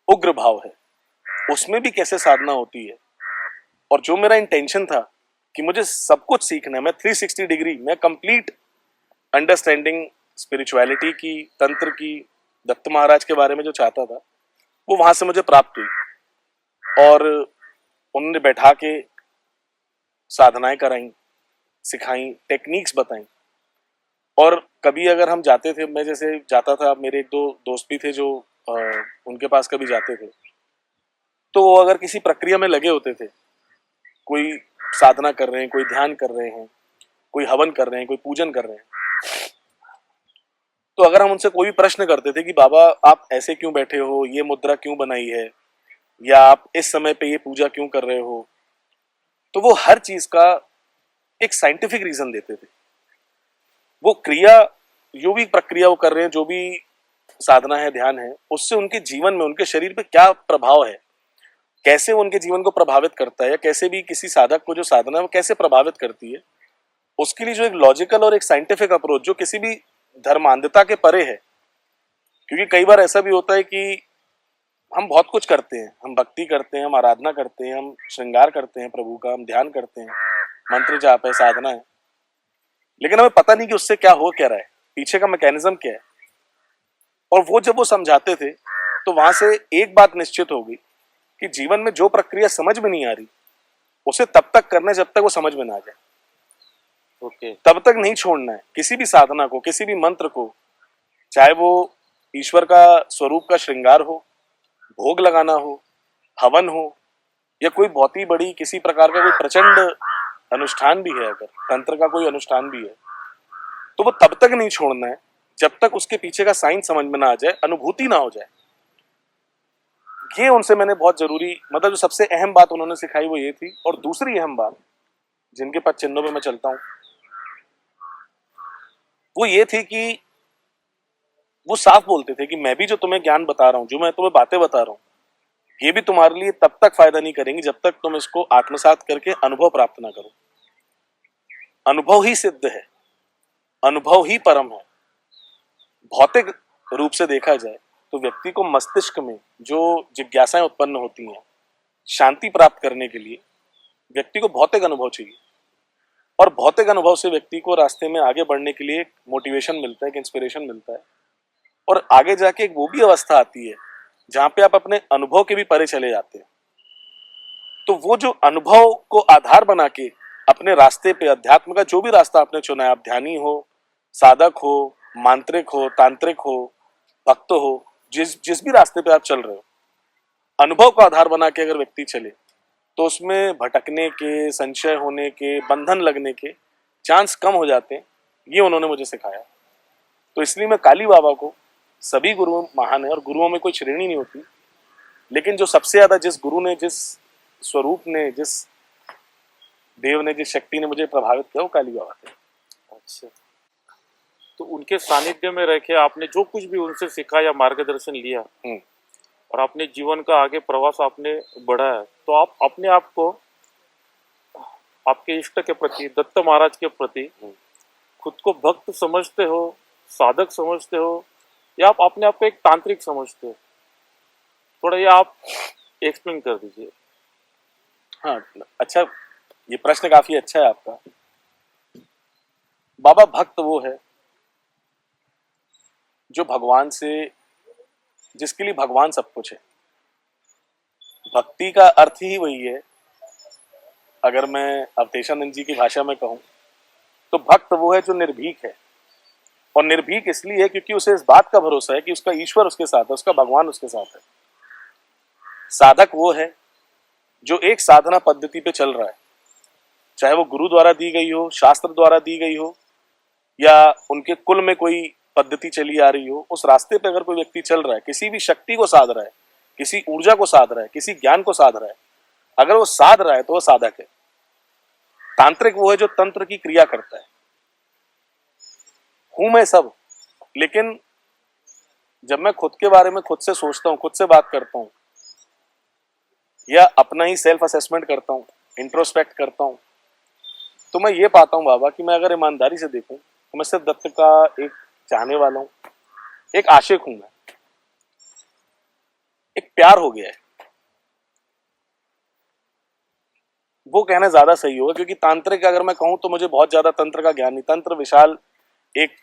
उग्र भाव है, उसमें भी कैसे साधना होती है। और जो मेरा इंटेंशन था कि मुझे सब कुछ सीखना है, मैं 360 डिग्री, मैं कंप्लीट अंडरस्टैंडिंग स्पिरिचुअलिटी की, तंत्र की, दत्त महाराज के बारे में जो चाहता था, वो वहां से मुझे प्राप्त हुई। और उन्होंने बैठा के साधनाएं कराई, सिखाई, टेक्निक्स बताई। और कभी अगर हम जाते थे, मैं जैसे जाता था, मेरे एक दो दोस्त भी थे जो उनके पास कभी जाते थे, तो वो अगर किसी प्रक्रिया में लगे होते थे, कोई साधना कर रहे हैं, कोई ध्यान कर रहे हैं, कोई हवन कर रहे हैं, कोई पूजन कर रहे हैं, तो अगर हम उनसे कोई भी प्रश्न करते थे कि बाबा आप ऐसे क्यों बैठे हो, ये मुद्रा क्यों बनाई है, या आप इस समय पे ये पूजा क्यों कर रहे हो, तो वो हर चीज का एक साइंटिफिक रीजन देते थे। वो क्रिया, जो भी प्रक्रिया वो कर रहे हैं, जो भी साधना है, ध्यान है, उससे उनके जीवन में, उनके शरीर पे क्या प्रभाव है, कैसे वो उनके जीवन को प्रभावित करता है, या कैसे भी किसी साधक को जो साधना है वो कैसे प्रभावित करती है, उसके लिए जो एक लॉजिकल और एक साइंटिफिक अप्रोच जो किसी भी धर्मांधता के परे है। क्योंकि कई बार ऐसा भी होता है कि हम बहुत कुछ करते हैं, हम भक्ति करते हैं, हम आराधना करते हैं, हम श्रृंगार करते हैं प्रभु का, हम ध्यान करते हैं, मंत्र जाप है, साधना है, लेकिन हमें पता नहीं कि उससे क्या हो क्या रहा है, पीछे का मैकेनिज्म क्या है। और वो जब वो समझाते थे तो वहां से एक बात निश्चित हो गई कि जीवन में जो प्रक्रिया समझ में नहीं आ रही, उसे तब तक करना है जब तक वो समझ में ना आ जाए। ओके। तब तक नहीं छोड़ना है किसी भी साधना को, किसी भी मंत्र को, चाहे वो ईश्वर का स्वरूप का श्रृंगार हो, भोग लगाना हो, हवन हो, या कोई बहुत ही बड़ी किसी प्रकार का कोई प्रचंड अनुष्ठान भी है, अगर तंत्र का कोई अनुष्ठान भी है, तो वो तब तक नहीं छोड़ना है जब तक उसके पीछे का साइंस समझ में ना आ जाए, अनुभूति ना हो जाए। ये उनसे मैंने बहुत जरूरी, मतलब जो सबसे अहम बात उन्होंने सिखाई वो ये थी। और दूसरी अहम बात जिनके पद चिन्हों पे मैं चलता हूं, वो ये थी कि वो साफ बोलते थे कि मैं भी जो तुम्हें ज्ञान बता रहा हूं, जो मैं तुम्हें बातें बता रहा हूं, ये भी तुम्हारे लिए तब तक फायदा नहीं करेंगी जब तक तुम इसको आत्मसात करके अनुभव प्राप्त ना करो। अनुभव ही सिद्ध है, अनुभव ही परम है। भौतिक रूप से देखा जाए तो व्यक्ति को मस्तिष्क में जो जिज्ञासाएं उत्पन्न होती हैं, शांति प्राप्त करने के लिए व्यक्ति को भौतिक अनुभव चाहिए। और भौतिक अनुभव से व्यक्ति को रास्ते में आगे बढ़ने के लिए एक मोटिवेशन मिलता है, एक इंस्पिरेशन मिलता है। और आगे जाके एक वो भी अवस्था आती है जहां पे आप अपने अनुभव के भी परे चले जाते हैं। तो वो जो अनुभव को आधार बना के अपने रास्ते पे, अध्यात्म का जो भी रास्ता आपने चुना है, आप ध्यानी हो, साधक हो, मांत्रिक हो, तांत्रिक हो, भक्त हो, जिस जिस भी रास्ते पे आप चल रहे हो, अनुभव को आधार बना के अगर व्यक्ति चले तो उसमें भटकने के, संशय होने के, बंधन लगने के चांस कम हो जाते हैं। ये उन्होंने मुझे सिखाया। तो इसलिए मैं काली बाबा को, सभी गुरु महान है और गुरुओं में कोई श्रेणी नहीं होती, लेकिन जो सबसे ज्यादा जिस गुरु ने, जिस स्वरूप ने, जिस देव ने, जिस शक्ति ने मुझे प्रभावित किया, वो काली बाबा थे। अच्छा, तो उनके सानिध्य में रह के आपने जो कुछ भी उनसे सीखा या मार्गदर्शन लिया और अपने जीवन का आगे प्रवास आपने बढ़ाया, तो आप अपने आप को आपके इष्ट के प्रति, दत्त महाराज के प्रति खुद को भक्त समझते हो, साधक समझते हो, या आप अपने आप को एक तांत्रिक समझते हो? थोड़ा ये आप एक्सप्लेन कर दीजिए। हाँ, अच्छा, ये प्रश्न काफी अच्छा है आपका। बाबा भक्त वो है जो भगवान से, जिसके लिए भगवान सब कुछ है। भक्ति का अर्थ ही वही है। अगर मैं अवधेशानंद जी की भाषा में कहूं तो भक्त वो है जो निर्भीक है और निर्भीक इसलिए है क्योंकि उसे इस बात का भरोसा है कि उसका ईश्वर उसके साथ है, उसका भगवान उसके साथ है। साधक वो है जो एक साधना पद्धति पे चल रहा है, चाहे वो गुरु द्वारा दी गई हो, शास्त्र द्वारा दी गई हो, या उनके कुल में कोई पद्धति चली आ रही हो। उस रास्ते पे अगर कोई व्यक्ति चल रहा है, किसी भी शक्ति को साध रहा है, किसी ऊर्जा को साध रहा है, किसी ज्ञान को साध रहा है, अगर वो साध रहा है तो वो साधक है। तांत्रिक वो है जो तंत्र की क्रिया करता है। हूं मैं सब, लेकिन जब मैं खुद के बारे में खुद से सोचता हूं, खुद से बात करता हूं, या अपना ही सेल्फ असेसमेंट करता हूं, इंट्रोस्पेक्ट करता हूं, तो मैं ये पाता हूं बाबा कि मैं अगर ईमानदारी से देखूं तो मैं सिर्फ दत्त का एक चाहने वाला हूं, एक आशिक हूं मैं, एक प्यार हो गया है। वो कहना ज्यादा सही होगा, क्योंकि तांत्रिक अगर मैं कहूं तो मुझे बहुत ज्यादा तंत्र का ज्ञान नहीं। तंत्र विशाल एक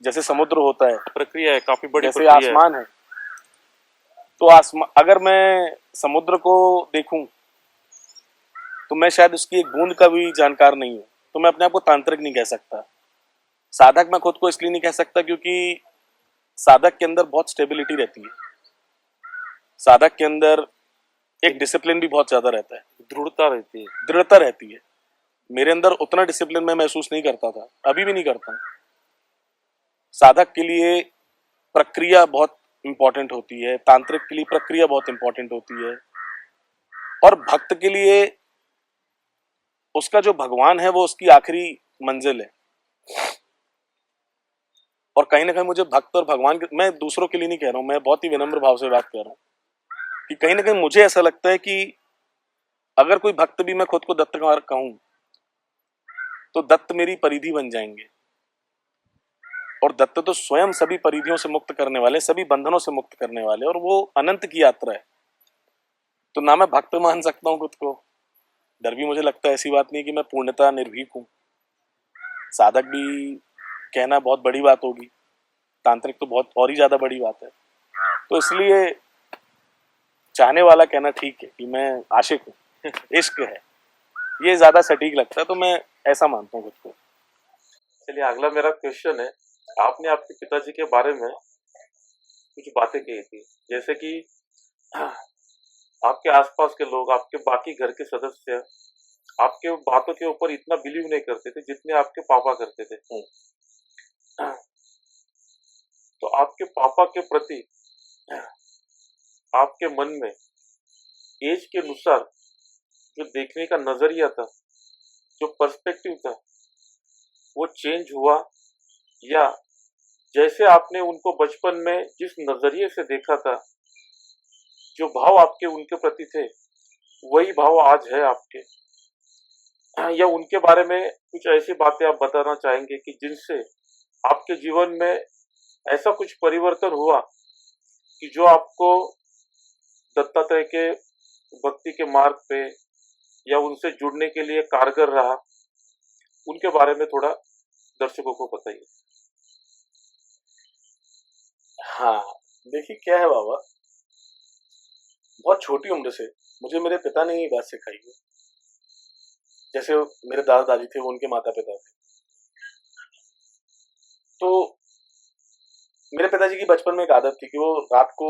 जैसे समुद्र होता है, प्रक्रिया है, काफी बड़ी जैसे प्रक्रिया है। आसमान है, तो आसमान अगर मैं समुद्र को देखूं तो मैं शायद उसकी एक बूंद का भी जानकार नहीं हूं, तो मैं अपने आप को तांत्रिक नहीं कह सकता। साधक मैं खुद को इसलिए नहीं कह सकता क्योंकि साधक के अंदर बहुत स्टेबिलिटी रहती है, साधक के अंदर एक डिसिप्लिन भी बहुत ज्यादा रहता है, दृढ़ता रहती है। दृढ़ता रहती है। मेरे अंदर उतना डिसिप्लिन मैं महसूस नहीं करता था, अभी भी नहीं करता हूं। साधक के लिए प्रक्रिया बहुत इंपॉर्टेंट होती है, तांत्रिक के लिए प्रक्रिया बहुत इंपॉर्टेंट होती है, और भक्त के लिए उसका जो भगवान है वो उसकी आखिरी मंजिल है। और कहीं ना कहीं मुझे भक्त और भगवान मैं दूसरों के लिए नहीं कह रहा हूं, मैं बहुत ही विनम्र भाव से बात कर रहा हूं कि कहीं ना कहीं मुझे ऐसा लगता है कि अगर कोई भक्त भी मैं खुद को दत्त कहूं तो दत्त मेरी परिधि बन जाएंगे, और दत्त तो स्वयं सभी परिधियों से मुक्त करने वाले, सभी बंधनों से मुक्त करने वाले, और वो अनंत की यात्रा है। तो ना मैं भक्त मान सकता हूं खुद को, डर भी मुझे लगता है ऐसी बात नहीं कि मैं पूर्णतः निर्भीक हूं। साधक भी कहना बहुत बड़ी बात होगी, तांत्रिक तो बहुत और ही ज्यादा बड़ी बात है। तो इसलिए चाहने वाला कहना ठीक है कि मैं आशिक हूँ इश्क है, ये ज्यादा सटीक लगता है, तो मैं ऐसा मानता हूँ खुद को। चलिए, अगला मेरा क्वेश्चन है, आपने आपके पिताजी के बारे में कुछ बातें कही थी, जैसे कि आपके आसपास के लोग, आपके बाकी घर के सदस्य आपके बातों के ऊपर इतना बिलीव नहीं करते थे जितने आपके पापा करते थे। तो आपके पापा के प्रति आपके मन में एज के अनुसार जो देखने का नजरिया था, जो पर्सपेक्टिव था, वो चेंज हुआ, या जैसे आपने उनको बचपन में जिस नजरिए से देखा था, जो भाव आपके उनके प्रति थे, वही भाव आज है आपके, या उनके बारे में कुछ ऐसी बातें आप बताना चाहेंगे कि जिनसे आपके जीवन में ऐसा कुछ परिवर्तन हुआ कि जो आपको दत्तात्रेय के भक्ति के मार्ग पे या उनसे जुड़ने के लिए कारगर रहा, उनके बारे में थोड़ा दर्शकों को बताइए। हाँ, देखिए क्या है बाबा, बहुत छोटी उम्र से मुझे मेरे पिता ने ये बात सिखाई है। जैसे मेरे दादा दादी थे, वो उनके माता पिता थे, तो मेरे पिताजी की बचपन में एक आदत थी कि वो रात को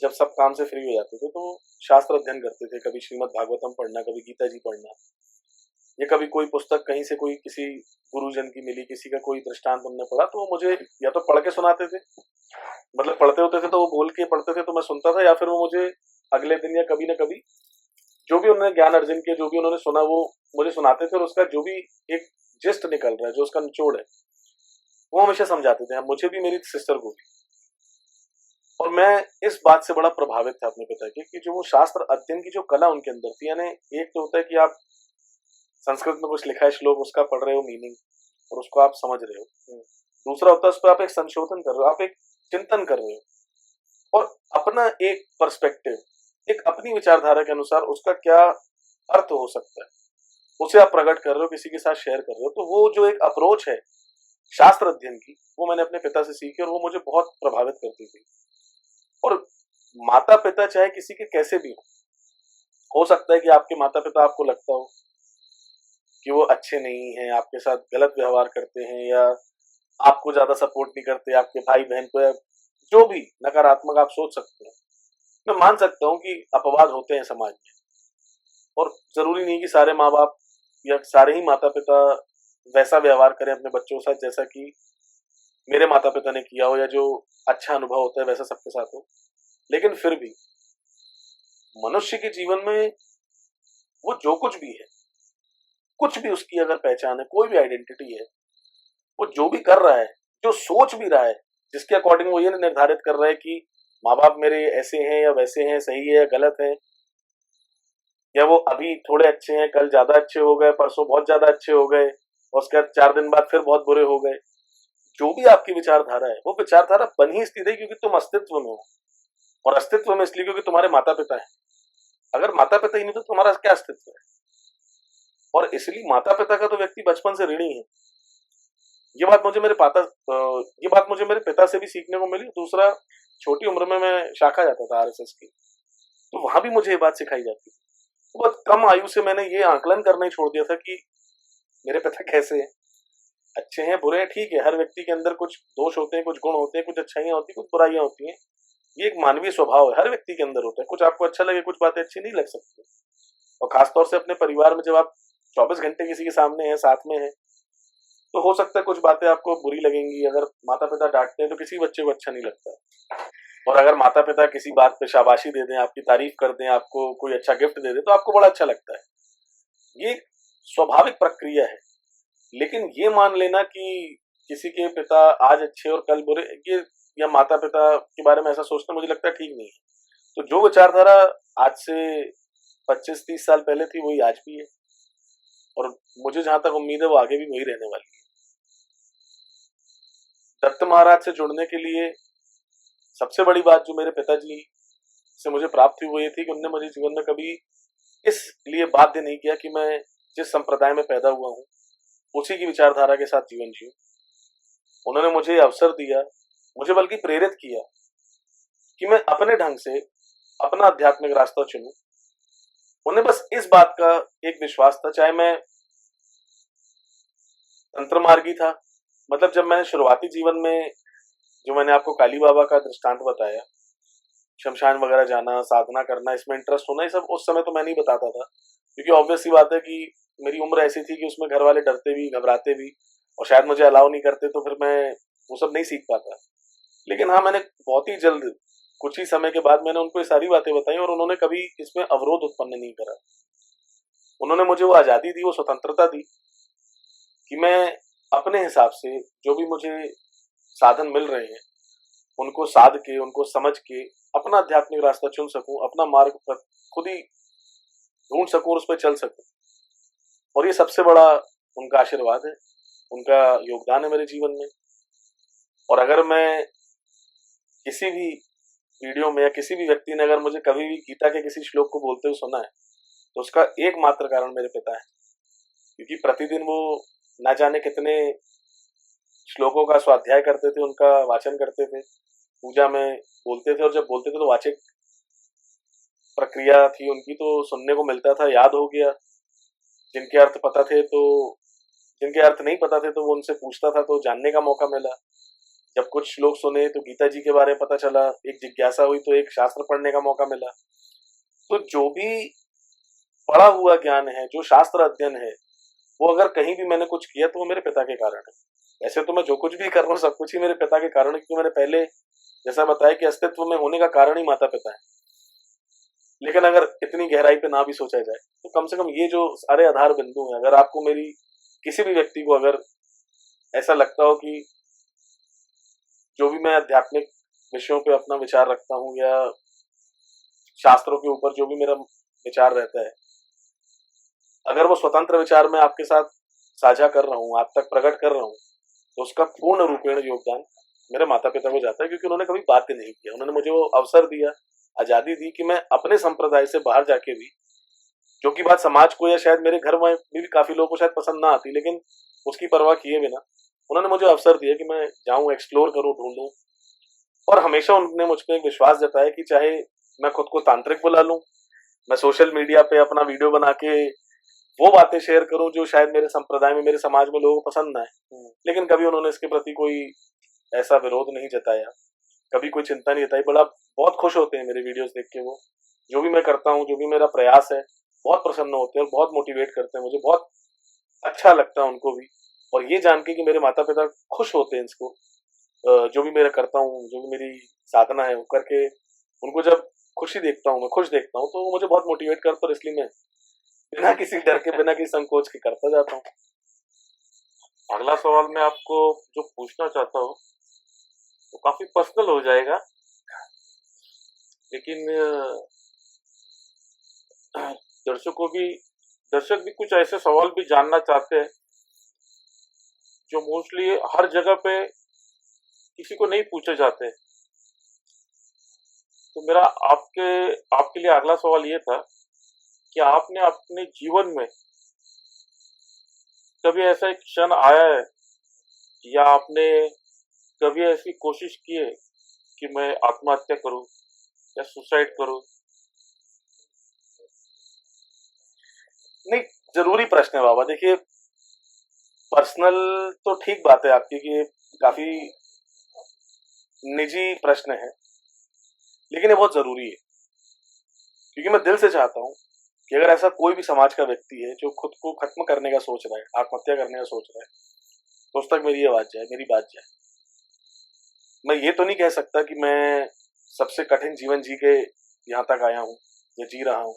जब सब काम से फ्री हो जाते थे तो शास्त्र अध्ययन करते थे। कभी श्रीमद् भागवतम पढ़ना, कभी गीता जी पढ़ना, या कभी कोई पुस्तक कहीं से कोई किसी गुरुजन की मिली, किसी का कोई दृष्टांत उन्होंने पढ़ा, तो वो मुझे या तो पढ़ के सुनाते थे, मतलब पढ़ते होते थे तो वो बोल के पढ़ते थे तो मैं सुनता था, या फिर वो मुझे अगले दिन या कभी ना कभी जो भी उन्होंने ज्ञान अर्जन किया, जो भी उन्होंने सुना, वो मुझे सुनाते थे, और उसका जो भी एक जिस्ट निकल रहा है, जो उसका निचोड़ है, वो हमेशा समझाते थे, मुझे भी, मेरी सिस्टर को भी। और मैं इस बात से बड़ा प्रभावित था अपने पिता के कि जो वो शास्त्र अध्ययन की जो कला उनके अंदर थी, यानी एक तो होता है कि आप संस्कृत में कुछ लिखा है श्लोक, उसका पढ़ रहे हो मीनिंग और उसको आप समझ रहे हो, दूसरा होता है उस पर आप एक संशोधन कर रहे हो, आप एक चिंतन कर रहे हो, और अपना एक पर्सपेक्टिव, एक अपनी विचारधारा के अनुसार उसका क्या अर्थ हो सकता है, उसे आप प्रकट कर रहे हो, किसी के साथ शेयर कर रहे हो। तो वो जो एक अप्रोच है शास्त्र अध्ययन की, वो मैंने अपने पिता से सीखी, और वो मुझे बहुत प्रभावित करती थी। और माता पिता चाहे किसी के कैसे भी हो सकता है कि आपके माता पिता आपको लगता हो कि वो अच्छे नहीं हैं, आपके साथ गलत व्यवहार करते हैं, या आपको ज्यादा सपोर्ट नहीं करते, आपके भाई बहन को, या जो भी नकारात्मक आप सोच सकते हैं, मैं मान सकता हूँ कि अपवाद होते हैं समाज में, और जरूरी नहीं कि सारे माँ बाप या सारे ही माता पिता वैसा व्यवहार करें अपने बच्चों के साथ जैसा कि मेरे माता पिता ने किया हो, या जो अच्छा अनुभव होता है वैसा सबके साथ हो। लेकिन फिर भी मनुष्य के जीवन में वो जो कुछ भी है, कुछ भी उसकी अगर पहचान है, कोई भी आइडेंटिटी है, वो जो भी कर रहा है, जो सोच भी रहा है, जिसके अकॉर्डिंग वो ये निर्धारित कर रहा है कि माँ बाप मेरे ऐसे हैं या वैसे हैं, सही है या गलत है, या वो अभी थोड़े अच्छे हैं, कल ज्यादा अच्छे हो गए, परसों बहुत ज्यादा अच्छे हो गए, और उसके बाद 4 दिन बाद फिर बहुत बुरे हो गए। जो भी आपकी विचारधारा है, वो विचारधारा बन ही इसलिए क्योंकि तुम अस्तित्व में हो, और अस्तित्व में इसलिए क्योंकि तुम्हारे माता पिता है। अगर माता पिता ही नहीं तो तुम्हारा क्या अस्तित्व है? और इसलिए माता पिता का तो व्यक्ति बचपन से ऋणी है। ये बात मुझे मेरे पिता से भी सीखने को मिली। दूसरा, छोटी उम्र में मैं शाखा जाता था आरएसएस की, तो वहां भी मुझे ये बात सिखाई जाती थी। बहुत कम आयु से मैंने ये आकलन करना ही छोड़ दिया था कि मेरे पिता कैसे हैं, अच्छे हैं बुरे हैं, ठीक है। हर व्यक्ति के अंदर कुछ दोष होते हैं, कुछ गुण होते हैं, कुछ अच्छाइयां होती हैं, कुछ बुराइयां होती हैं। ये एक मानवीय स्वभाव है, हर व्यक्ति के अंदर होता है। कुछ आपको अच्छा लगे, कुछ बातें अच्छी नहीं लग सकती, और खासतौर से अपने परिवार में जब आप 24 घंटे किसी के सामने हैं, साथ में है, तो हो सकता है कुछ बातें आपको बुरी लगेंगी। अगर माता पिता डांटते हैं तो किसी बच्चे को अच्छा नहीं लगता, और अगर माता पिता किसी बात पे शाबाशी दे दें, आपकी तारीफ कर दें, आपको कोई अच्छा गिफ्ट दे दे, तो आपको बड़ा अच्छा लगता है। ये स्वाभाविक प्रक्रिया है। लेकिन ये मान लेना कि किसी के पिता आज अच्छे और कल बुरे, ये या माता पिता के बारे में ऐसा सोचना मुझे लगता है ठीक नहीं है। तो जो विचारधारा आज से 25-30 साल पहले थी, वही आज भी है, और मुझे जहां तक उम्मीद है वो आगे भी वही रहने वाली है। दत्त महाराज से जुड़ने के लिए सबसे बड़ी बात जो मेरे पिताजी से मुझे प्राप्त हुई वो ये थी कि उन्होंने मुझे जीवन में कभी इसलिए बाध्य नहीं किया कि मैं जिस संप्रदाय में पैदा हुआ हूँ उसी की विचारधारा के साथ जीवन जीऊं। उन्होंने मुझे अवसर दिया, मुझे बल्कि प्रेरित किया कि मैं अपने ढंग से अपना आध्यात्मिक रास्ता चुनूं। उन्हें बस इस बात का एक विश्वास था, चाहे मैं तंत्र मार्गी था, मतलब जब मैंने शुरुआती जीवन में, जो मैंने आपको काली बाबा का दृष्टांत बताया, शमशान वगैरह जाना, साधना करना, इसमें इंटरेस्ट होना, ये सब उस समय तो मैं नहीं बताता था, क्योंकि ऑब्वियस सी बात है कि मेरी उम्र ऐसी थी कि उसमें घर वाले डरते भी, घबराते भी, और शायद मुझे अलाउ नहीं करते, तो फिर मैं वो सब नहीं सीख पाता। लेकिन हाँ, मैंने बहुत ही जल्द, कुछ ही समय के बाद मैंने उनको ये सारी बातें बताई, और उन्होंने कभी इसमें अवरोध उत्पन्न नहीं करा। उन्होंने मुझे वो आजादी दी, वो स्वतंत्रता दी कि मैं अपने हिसाब से जो भी मुझे साधन मिल रहे हैं उनको साध के, उनको समझ के अपना आध्यात्मिक रास्ता चुन सकूं, अपना मार्ग खुद ही ढूंढ सकूं और उस पर चल सकूं। और ये सबसे बड़ा उनका आशीर्वाद है, उनका योगदान है मेरे जीवन में। और अगर मैं किसी भी वीडियो में या किसी भी व्यक्ति ने अगर मुझे कभी भी गीता के किसी श्लोक को बोलते हुए सुना है, तो उसका एकमात्र कारण मेरे पिता है, क्योंकि प्रतिदिन वो ना जाने कितने श्लोकों का स्वाध्याय करते थे, उनका वाचन करते थे, पूजा में बोलते थे, और जब बोलते थे तो वाचिक प्रक्रिया थी उनकी, तो सुनने को मिलता था, याद हो गया। जिनके अर्थ पता थे तो, जिनके अर्थ नहीं पता थे तो वो उनसे पूछता था, तो जानने का मौका मिला। जब कुछ श्लोक सुने तो गीता जी के बारे में पता चला, एक जिज्ञासा हुई तो एक शास्त्र पढ़ने का मौका मिला। तो जो भी पढ़ा हुआ ज्ञान है, जो शास्त्र अध्ययन है, वो अगर कहीं भी मैंने कुछ किया तो वो मेरे पिता के कारण है। ऐसे तो मैं जो कुछ भी कर रहा हूँ सब कुछ ही मेरे पिता के कारण है, क्योंकि मैंने पहले जैसा बताया कि अस्तित्व में होने का कारण ही माता पिता है। लेकिन अगर इतनी गहराई पे ना भी सोचा जाए तो कम से कम ये जो सारे आधार बिंदु हैं, अगर आपको मेरी किसी भी व्यक्ति को अगर ऐसा लगता हो कि जो भी मैं आध्यात्मिक विषयों पे अपना विचार रखता हूँ या शास्त्रों के ऊपर जो भी मेरा विचार रहता है, अगर वो स्वतंत्र विचार में आपके साथ साझा कर रहा हूँ, आप तक प्रकट कर रहा हूँ, तो उसका पूर्ण रूपेण योगदान मेरे माता पिता को जाता है, क्योंकि उन्होंने कभी बाध्य नहीं किया। उन्होंने मुझे वो अवसर दिया, आजादी दी कि मैं अपने संप्रदाय से बाहर जाके भी, जो की बात समाज को या शायद मेरे घर में भी काफी लोगों को शायद पसंद ना आती, लेकिन उसकी परवाह किए बिना उन्होंने मुझे अवसर दिया कि मैं जाऊं, एक्सप्लोर करूं, ढूंढूं। और हमेशा उन्होंने मुझ पर एक विश्वास जताया कि चाहे मैं खुद को तांत्रिक बुला लूं, मैं सोशल मीडिया पे अपना वीडियो बना के वो बातें शेयर करूं जो शायद मेरे संप्रदाय में, मेरे समाज में लोगों को पसंद ना आए, लेकिन कभी उन्होंने इसके प्रति कोई ऐसा विरोध नहीं जताया, कभी कोई चिंता नहीं जताई। बड़ा बहुत खुश होते हैं मेरे वीडियोस देख के। वो जो भी मैं करता हूँ, जो भी मेरा प्रयास है, बहुत प्रसन्न होते हैं और बहुत मोटिवेट करते हैं मुझे। बहुत अच्छा लगता है उनको भी, और ये जान के कि मेरे माता पिता खुश होते हैं इसको, जो भी मेरा करता हूँ, जो भी मेरी साधना है वो करके उनको जब खुशी देखता हूँ, मैं खुश देखता हूँ, तो वो मुझे बहुत मोटिवेट करता है। इसलिए मैं बिना किसी डर के, बिना किसी संकोच के करता जाता हूँ। अगला सवाल मैं आपको जो पूछना चाहता हूँ वो काफी पर्सनल हो जाएगा, लेकिन दर्शक भी कुछ ऐसे सवाल भी जानना चाहते हैं जो मोस्टली हर जगह पे किसी को नहीं पूछे जाते। तो मेरा आपके आपके लिए अगला सवाल ये था कि आपने अपने जीवन में कभी ऐसा एक क्षण आया है या आपने कभी ऐसी कोशिश की है कि मैं आत्महत्या करूं या सुसाइड करूं? नहीं, जरूरी प्रश्न है बाबा। देखिए, पर्सनल तो ठीक बात है आपकी कि ये काफी निजी प्रश्न है, लेकिन ये बहुत जरूरी है, क्योंकि मैं दिल से चाहता हूं कि अगर ऐसा कोई भी समाज का व्यक्ति है जो खुद को खत्म करने का सोच रहा है, आत्महत्या करने का सोच रहा है, तो उस तक मेरी आवाज जाए, मेरी बात जाए। मैं ये तो नहीं कह सकता कि मैं सबसे कठिन जीवन जी के यहाँ तक आया हूँ या जी रहा हूँ।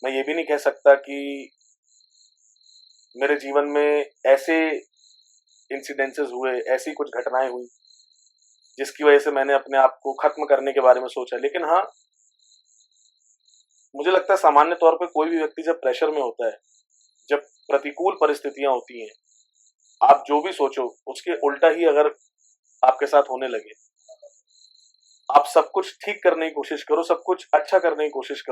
मैं ये भी नहीं कह सकता कि मेरे जीवन में ऐसे इंसिडेंसेस हुए, ऐसी कुछ घटनाएं हुई जिसकी वजह से मैंने अपने आप को खत्म करने के बारे में सोचा। लेकिन हाँ, मुझे लगता है सामान्य तौर पे कोई भी व्यक्ति जब प्रेशर में होता है, जब प्रतिकूल परिस्थितियां होती हैं, आप जो भी सोचो उसके उल्टा ही अगर आपके साथ होने लगे, आप सब कुछ ठीक करने की कोशिश करो, सब कुछ अच्छा करने की कोशिश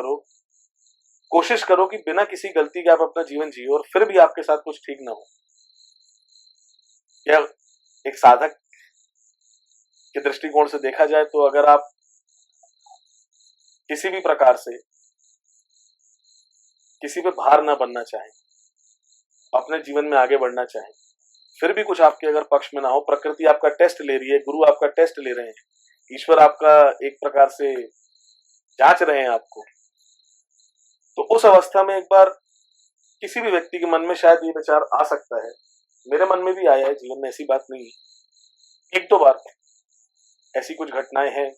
करो कि बिना किसी गलती के आप अपना जीवन जियो, और फिर भी आपके साथ कुछ ठीक ना हो, या एक साधक के दृष्टिकोण से देखा जाए तो अगर आप किसी भी प्रकार से किसी पे भार ना बनना चाहें, अपने जीवन में आगे बढ़ना चाहें, फिर भी कुछ आपके अगर पक्ष में ना हो, प्रकृति आपका टेस्ट ले रही है, गुरु आपका टेस्ट ले रहे हैं, ईश्वर आपका एक प्रकार से जांच रहे हैं आपको, तो उस अवस्था में एक बार किसी भी व्यक्ति के मन में शायद ये विचार आ सकता है। मेरे मन में भी आया है जीवन में, ऐसी बात नहीं है। एक दो बार ऐसी कुछ घटनाएं हैं,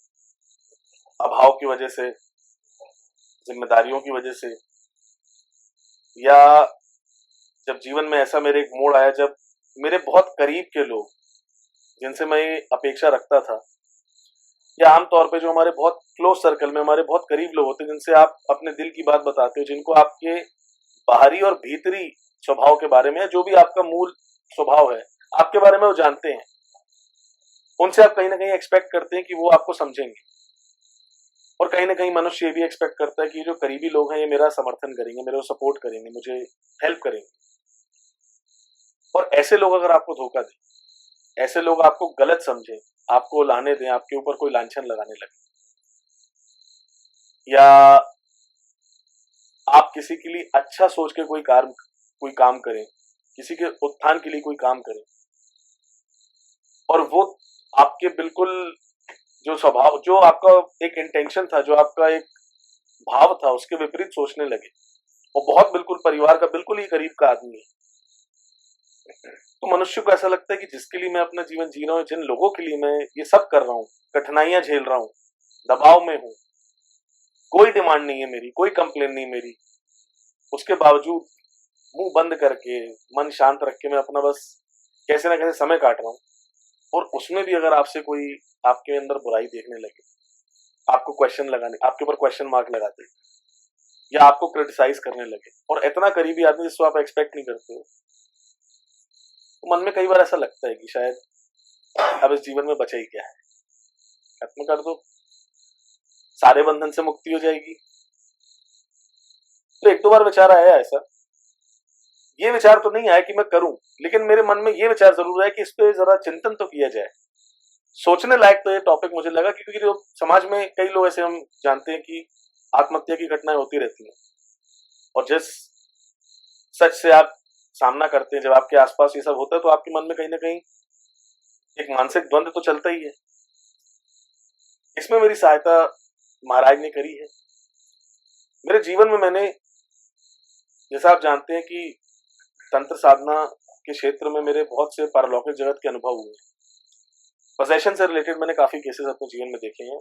अभाव की वजह से, जिम्मेदारियों की वजह से, या जब जीवन में ऐसा मेरे एक मोड़ आया जब मेरे बहुत करीब के लोग, जिनसे मैं ये अपेक्षा रखता था, या आमतौर पे जो हमारे बहुत क्लोज सर्कल में हमारे बहुत करीब लोग होते हैं, जिनसे आप अपने दिल की बात बताते हो, जिनको आपके बाहरी और भीतरी स्वभाव के बारे में, जो भी आपका मूल स्वभाव है आपके बारे में वो जानते हैं, उनसे आप कहीं ना कहीं एक्सपेक्ट करते हैं कि वो आपको समझेंगे, और कहीं ना कहीं मनुष्य ये भी एक्सपेक्ट करता है कि जो करीबी लोग हैं ये मेरा समर्थन करेंगे, मेरे को सपोर्ट करेंगे, मुझे हेल्प करेंगे। और ऐसे लोग अगर आपको धोखा दें, ऐसे लोग आपको गलत समझें, आपको लाने दें, आपके ऊपर कोई लांछन लगाने लगे, या आप किसी के लिए अच्छा सोच के कोई काम करें, किसी के उत्थान के लिए कोई काम करें, और वो आपके बिल्कुल जो स्वभाव, जो आपका एक इंटेंशन था, जो आपका एक भाव था, उसके विपरीत सोचने लगे, और बहुत बिल्कुल परिवार का बिल्कुल ही करीब का आदमी है, तो मनुष्य को ऐसा लगता है कि जिसके लिए मैं अपना जीवन जी रहा हूँ, जिन लोगों के लिए मैं ये सब कर रहा हूँ, कठिनाइयां झेल रहा हूँ, दबाव में हूँ, कोई डिमांड नहीं है मेरी, कोई कंप्लेन नहीं मेरी, उसके बावजूद मुंह बंद करके, मन शांत रख के मैं अपना बस कैसे ना कैसे समय काट रहा हूँ, और उसमें भी अगर आपसे कोई आपके अंदर बुराई देखने लगे, आपको क्वेश्चन लगाने, आपके ऊपर क्वेश्चन मार्क लगाते, या आपको क्रिटिसाइज करने लगे, और इतना करीबी आदमी जिसको आप एक्सपेक्ट नहीं करते हो, तो मन में कई बार ऐसा लगता है कि शायद अब इस जीवन में बचा ही क्या है, खत्म कर दो, सारे बंधन से मुक्ति हो जाएगी। तो एक दो बार विचार आया ऐसा। ये विचार तो नहीं आया कि मैं करूं, लेकिन मेरे मन में ये विचार जरूर है कि इस पे जरा चिंतन तो किया जाए, सोचने लायक तो ये टॉपिक मुझे लगा, क्योंकि जो समाज में कई लोग ऐसे हम जानते हैं कि आत्महत्या की घटनाएं होती रहती हैं, और जिस सच से आप सामना करते हैं, जब आपके आसपास ये सब होता है तो आपके मन में कहीं ना कहीं एक मानसिक द्वंद तो चलता ही है। इसमें मेरी सहायता महाराज ने करी है। मेरे जीवन में मैंने, जैसा आप जानते हैं कि तंत्र साधना के क्षेत्र में मेरे बहुत से पारलौकिक जगत के अनुभव हुए। पोजेशन से रिलेटेड मैंने काफी केसेस अपने जीवन में देखे हैं।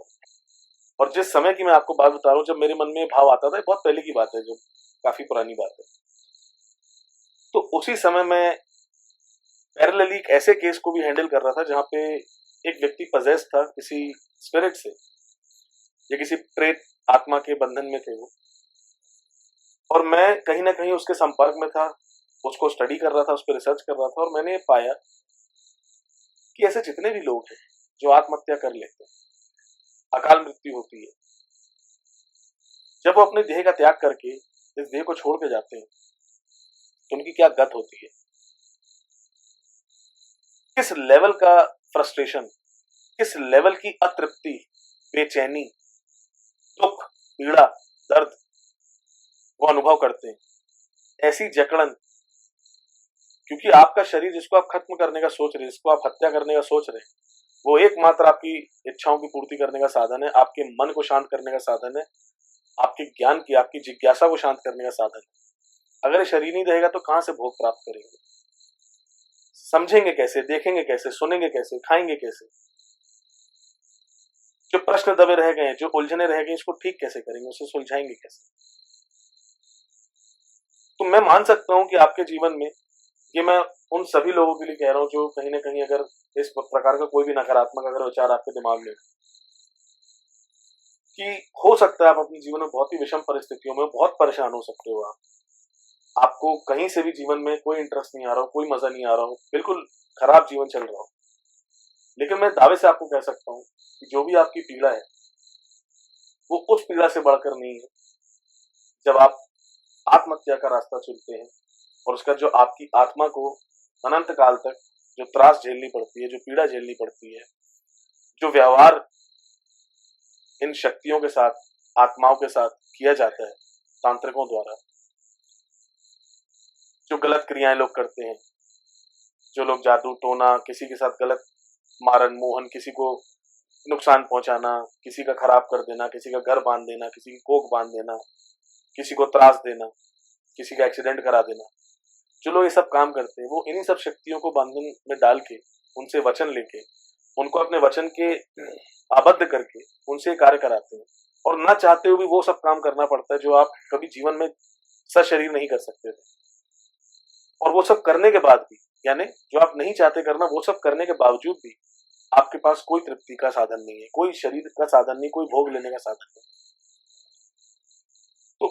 और जिस समय की मैं आपको बात बता रहा हूँ, जब मेरे मन में भाव आता था, बहुत पहले की बात है, जो काफी पुरानी बात है, तो उसी समय मैं पैरेलली एक ऐसे केस को भी हैंडल कर रहा था जहां पे एक व्यक्ति पजेस था किसी स्पिरिट से, या किसी प्रेत आत्मा के बंधन में थे वो, और मैं कहीं ना कहीं उसके संपर्क में था, उसको स्टडी कर रहा था, उस पर रिसर्च कर रहा था, और मैंने पाया कि ऐसे जितने भी लोग हैं जो आत्महत्या कर लेते हैं, अकाल मृत्यु होती है, जब वो अपने देह का त्याग करके इस देह को छोड़ के जाते हैं तो उनकी क्या गत होती है, किस लेवल का फ्रस्ट्रेशन, किस लेवल की अतृप्ति, बेचैनी, दुख, पीड़ा, दर्द वो अनुभव करते हैं, ऐसी जकड़न। क्योंकि आपका शरीर जिसको आप खत्म करने का सोच रहे हैं, जिसको आप हत्या करने का सोच रहे हैं, वो एकमात्र आपकी इच्छाओं की पूर्ति करने का साधन है, आपके मन को शांत करने का साधन है, आपके ज्ञान की, आपकी जिज्ञासा को शांत करने का साधन है। अगर ये शरीर नहीं रहेगा तो कहां से भोग प्राप्त करेंगे, समझेंगे कैसे, देखेंगे कैसे, सुनेंगे कैसे, खाएंगे कैसे? जो प्रश्न दबे रह गए, जो उलझने रह गए, इसको ठीक कैसे करेंगे, उसे सुलझाएंगे कैसे? तो मैं मान सकता हूं कि आपके जीवन में, ये मैं उन सभी लोगों के लिए कह रहा हूं जो कहीं ना कहीं अगर इस प्रकार का कोई भी नकारात्मक अगर विचार आपके दिमाग में, कि हो सकता है आप अपने जीवन में बहुत ही विषम परिस्थितियों में बहुत परेशान हो सकते हो, आपको कहीं से भी जीवन में कोई इंटरेस्ट नहीं आ रहा हो, कोई मजा नहीं आ रहा हो, बिल्कुल खराब जीवन चल रहा हो, लेकिन मैं दावे से आपको कह सकता हूँ कि जो भी आपकी पीड़ा है वो उस पीड़ा से बढ़कर नहीं है जब आप आत्महत्या का रास्ता चुनते हैं, और उसका जो आपकी आत्मा को अनंत काल तक जो त्रास झेलनी पड़ती है, जो पीड़ा झेलनी पड़ती है, जो व्यवहार इन शक्तियों के साथ, आत्माओं के साथ किया जाता है तांत्रिकों द्वारा, जो गलत क्रियाएं लोग करते हैं, जो लोग जादू टोना, किसी के साथ गलत मारन मोहन, किसी को नुकसान पहुंचाना, किसी का खराब कर देना, किसी का घर बांध देना, किसी की कोख बांध देना, किसी को त्रास देना, किसी का एक्सीडेंट करा देना, जो लोग ये सब काम करते हैं वो इन्हीं सब शक्तियों को बंधन में डाल के, उनसे वचन लेके, उनको अपने वचन के आबद्ध करके उनसे कार्य कराते हैं, और ना चाहते हुए भी वो सब काम करना पड़ता है जो आप कभी जीवन में सशरीर नहीं कर सकते थे। और वो सब करने के बाद भी, यानी जो आप नहीं चाहते करना, वो सब करने के बावजूद भी आपके पास कोई तृप्ति का साधन नहीं है, कोई शरीर का साधन नहीं, कोई भोग लेने का साधन नहीं। तो